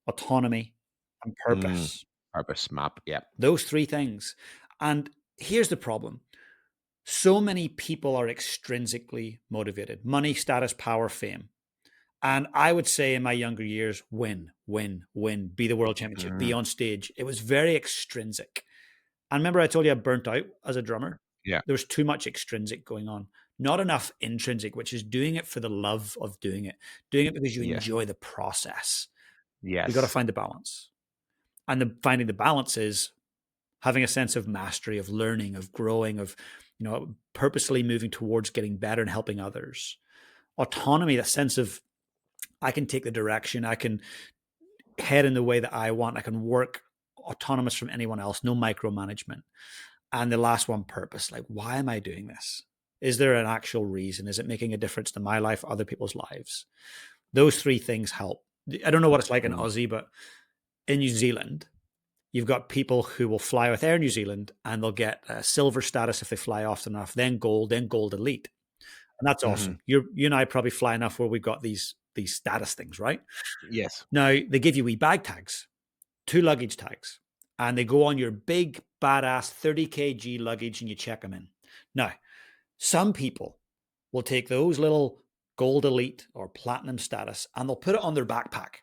autonomy, and purpose. Purpose map. Yeah. Those 3 things. And here's the problem. So many people are extrinsically motivated: money, status, power, fame. And I would say in my younger years, win, be the world championship, be on stage. It was very extrinsic. And remember, I told you I burnt out as a drummer? Yeah. There was too much extrinsic going on, not enough intrinsic, which is doing it for the love of doing it because you enjoy the process. Yes. You got to find the balance. And finding the balance is having a sense of mastery, of learning, of growing, of purposely moving towards getting better and helping others. Autonomy, that sense of I can take the direction, I can head in the way that I want, I can work autonomous from anyone else, no micromanagement. And the last one, purpose. Like, why am I doing this? Is there an actual reason? Is it making a difference to my life, other people's lives? Those 3 things help. I don't know what it's like in Aussie, but in New Zealand, you've got people who will fly with Air New Zealand and they'll get silver status if they fly often enough, then gold elite. And that's awesome. You and I probably fly enough where we've got these status things, right? Yes. Now, they give you wee bag tags, 2 luggage tags, and they go on your big, badass 30 kg luggage and you check them in. Now, some people will take those little gold elite or platinum status and they'll put it on their backpack,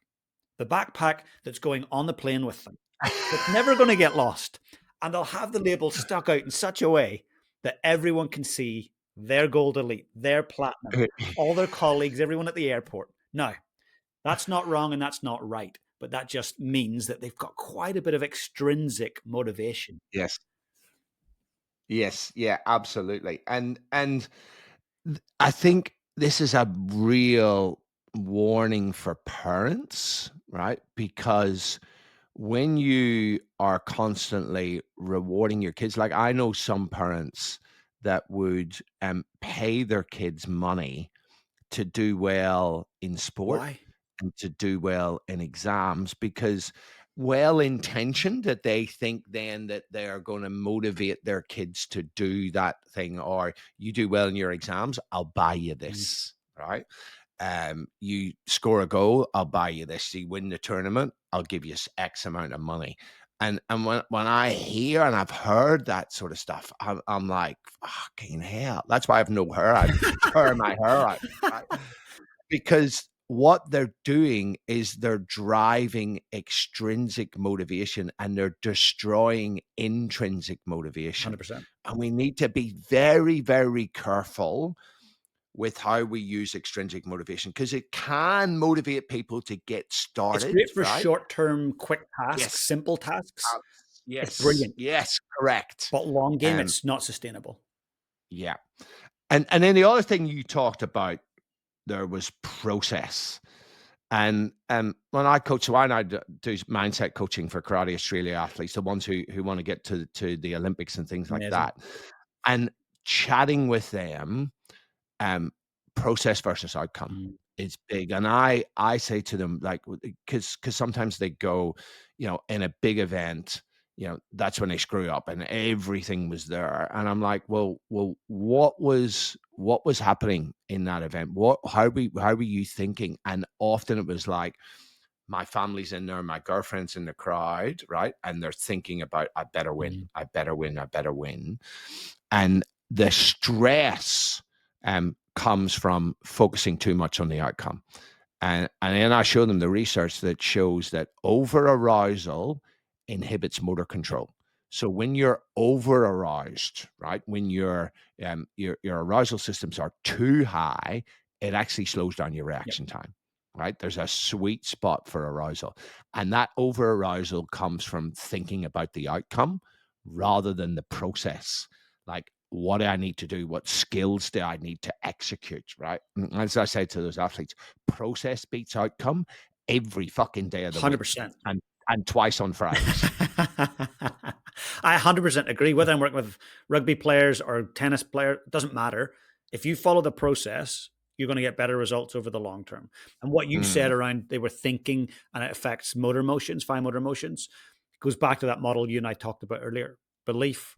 the backpack that's going on the plane with them. It's never going to get lost. and they'll have the label stuck out in such a way that everyone can see their gold elite, their platinum, all their colleagues, everyone at the airport. Now, that's not wrong and that's not right, but that just means that they've got quite a bit of extrinsic motivation. Yes. Yes. Yeah, absolutely. And I think this is a real warning for parents, right? Because when you are constantly rewarding your kids, like I know some parents that would pay their kids money to do well in sport Why? and to do well in exams because well intentioned that they think then that they are going to motivate their kids to do that thing, or you do well in your exams, I'll buy you this, right? You score a goal, I'll buy you this. You win the tournament, I'll give you X amount of money. And when I hear and I've heard that sort of stuff, I'm like, fucking hell. That's why I've no hair. I tear my hair out, right? Because what they're doing is they're driving extrinsic motivation and they're destroying intrinsic motivation. 100%. And we need to be very, very careful with how we use extrinsic motivation because it can motivate people to get It's started, great for right? short-term, quick tasks, Yes. simple tasks. It's Yes. brilliant. Yes, correct. But long game, it's not sustainable. Yeah. And then the other thing you talked about there was process. And when I coach, so I now do mindset coaching for Karate Australia athletes, the ones who want to get to the Olympics and things like Amazing. that. And chatting with them, process versus outcome is big. And I say to them, like, because sometimes they go, in a big event, that's when they screw up and everything was there. And I'm like, well, what was happening in that event? How were you thinking? And often it was like, my family's in there, my girlfriend's in the crowd, right? And they're thinking about, I better win, I better win, I better win. And the stress comes from focusing too much on the outcome. And then I show them the research that shows that over arousal inhibits motor control. So when you're over aroused, right, when your arousal systems are too high, it actually slows down your reaction time, right? There's a sweet spot for arousal. And that over arousal comes from thinking about the outcome rather than the process. Like, what do I need to do? What skills do I need to execute, right? And as I say to those athletes, process beats outcome every fucking day of the 100%. week and twice on Fridays. I 100% agree. Whether I'm working with rugby players or tennis players, it doesn't matter. If you follow the process, you're going to get better results over the long term. And what you said around they were thinking and it affects motor motions, fine motor motions, goes back to that model you and I talked about earlier. Belief,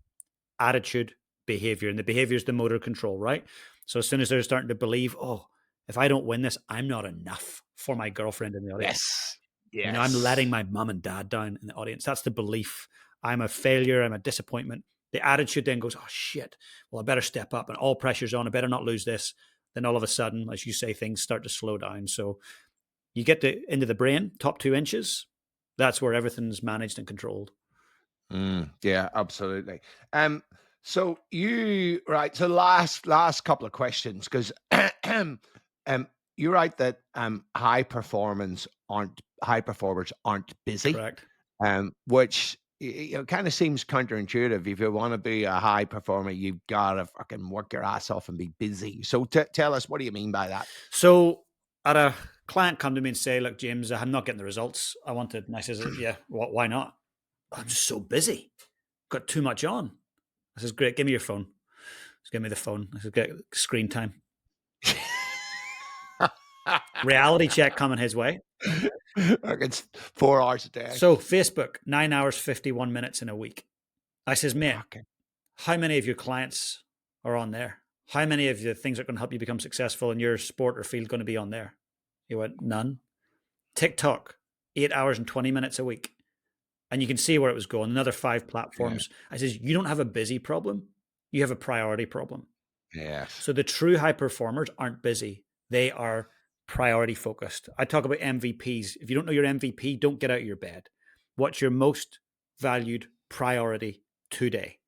attitude, behavior. And the behavior is the motor control, right? So as soon as they're starting to believe, oh, if I don't win this, I'm not enough for my girlfriend in the audience. Yes. I'm letting my mum and dad down in the audience. That's the belief. I'm a failure. I'm a disappointment. The attitude then goes, oh, shit. Well, I better step up and all pressure's on. I better not lose this. Then all of a sudden, as you say, things start to slow down. So you get into the brain, top 2 inches. That's where everything's managed and controlled. Yeah, absolutely. So so last couple of questions, because you're right that high performers aren't busy. Correct. Which kind of seems counterintuitive. If you want to be a high performer, you've got to fucking work your ass off and be busy. So tell us, what do you mean by that? So at a client come to me and say, look, James, I'm not getting the results I wanted. And I says, yeah, why not? I'm just so busy. Got too much on. I says, great, give me your phone. Just give me the phone. I says, get screen time. Reality check coming his way. It's 4 hours a day. So Facebook, 9 hours, 51 minutes in a week. I says, mate, how many of your clients are on there? How many of the things that are going to help you become successful in your sport or field going to be on there? He went, none. TikTok, 8 hours and 20 minutes a week. And you can see where it was going. Another 5 platforms. Yeah. I says, you don't have a busy problem. You have a priority problem. Yes. So the true high performers aren't busy. They are priority focused. I talk about MVPs. If you don't know your MVP, don't get out of your bed. What's your most valued priority today.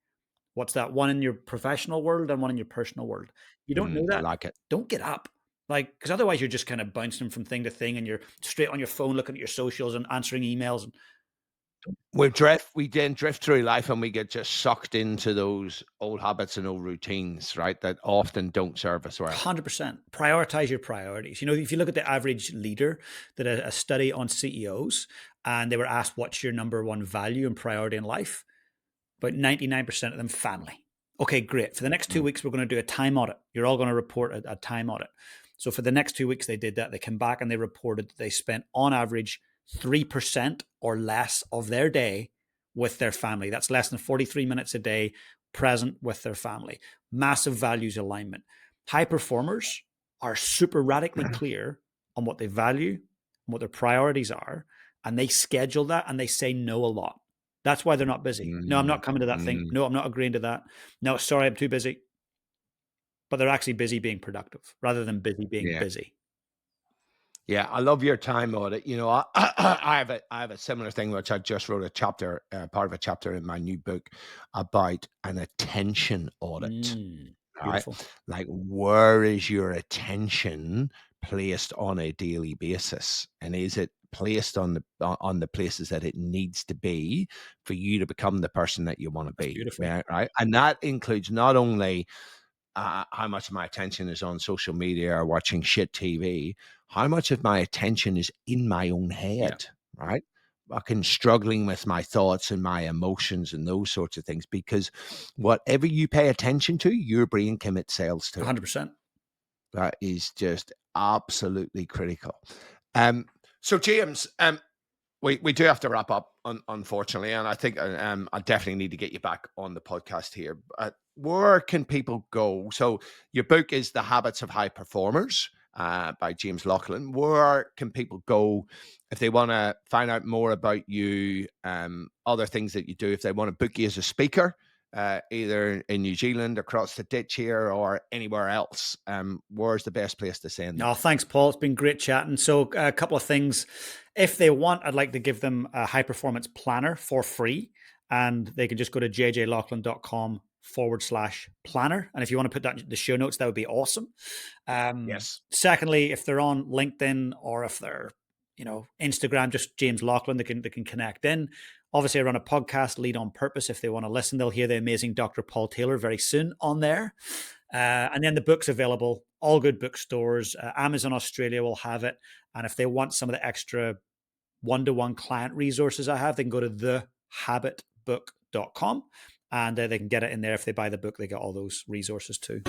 What's that? One in your professional world and one in your personal world. You don't know I that? like it. Don't get up. Like, because otherwise you're just kind of bouncing from thing to thing and you're straight on your phone looking at your socials and answering emails. And We then drift through life and we get just sucked into those old habits and old routines, right? That often don't serve us well. 100%. Prioritize your priorities. You know, if you look at the average leader, did a study on CEOs, and they were asked, what's your number one value and priority in life? About 99% of them, family. Okay, great. For the next 2 weeks, we're going to do a time audit. You're all going to report a time audit. So for the next 2 weeks, they did that. They came back and they reported that they spent on average 3% or less of their day with their family. That's less than 43 minutes a day present with their family. Massive values alignment. High performers are super radically clear on what they value and what their priorities are, and they schedule that and they say no a lot. That's why they're not busy. No, I'm not coming to that thing. No, I'm not agreeing to that. No, sorry, I'm too busy. But they're actually busy being productive rather than busy being Yeah. busy. Yeah, I love your time audit. You know, I have a similar thing, which I just wrote a chapter, part of a chapter in my new book about an attention audit. Right? Beautiful. Like, where is your attention placed on a daily basis, and is it placed on the places that it needs to be for you to become the person that you want to be? Beautiful. Right, and that includes not only how much of my attention is on social media or watching shit TV, how much of my attention is in my own head, right? Fucking struggling with my thoughts and my emotions and those sorts of things, because whatever you pay attention to, your brain commits cells to. 100%. That is just absolutely critical. So James, we do have to wrap up, unfortunately, and I think I definitely need to get you back on the podcast here. Where can people go? So your book is The Habits of High Performers by James Laughlin. Where can people go if they want to find out more about you, other things that you do, if they want to book you as a speaker, either in New Zealand, across the ditch here, or anywhere else? Where's the best place to send them? Oh, thanks, Paul. It's been great chatting. So a couple of things. If they want, I'd like to give them a high performance planner for free. And they can just go to jjlaughlin.com/planner. And if you want to put that in the show notes, that would be awesome. Yes. Secondly, if they're on LinkedIn or if they're, Instagram, just James Laughlin, they can connect in. Obviously, I run a podcast, Lead on Purpose. If they want to listen, they'll hear the amazing Dr. Paul Taylor very soon on there. And then the book's available, all good bookstores. Amazon Australia will have it. And if they want some of the extra one-to-one client resources I have, they can go to thehabitbook.com and they can get it in there. If they buy the book, they get all those resources too.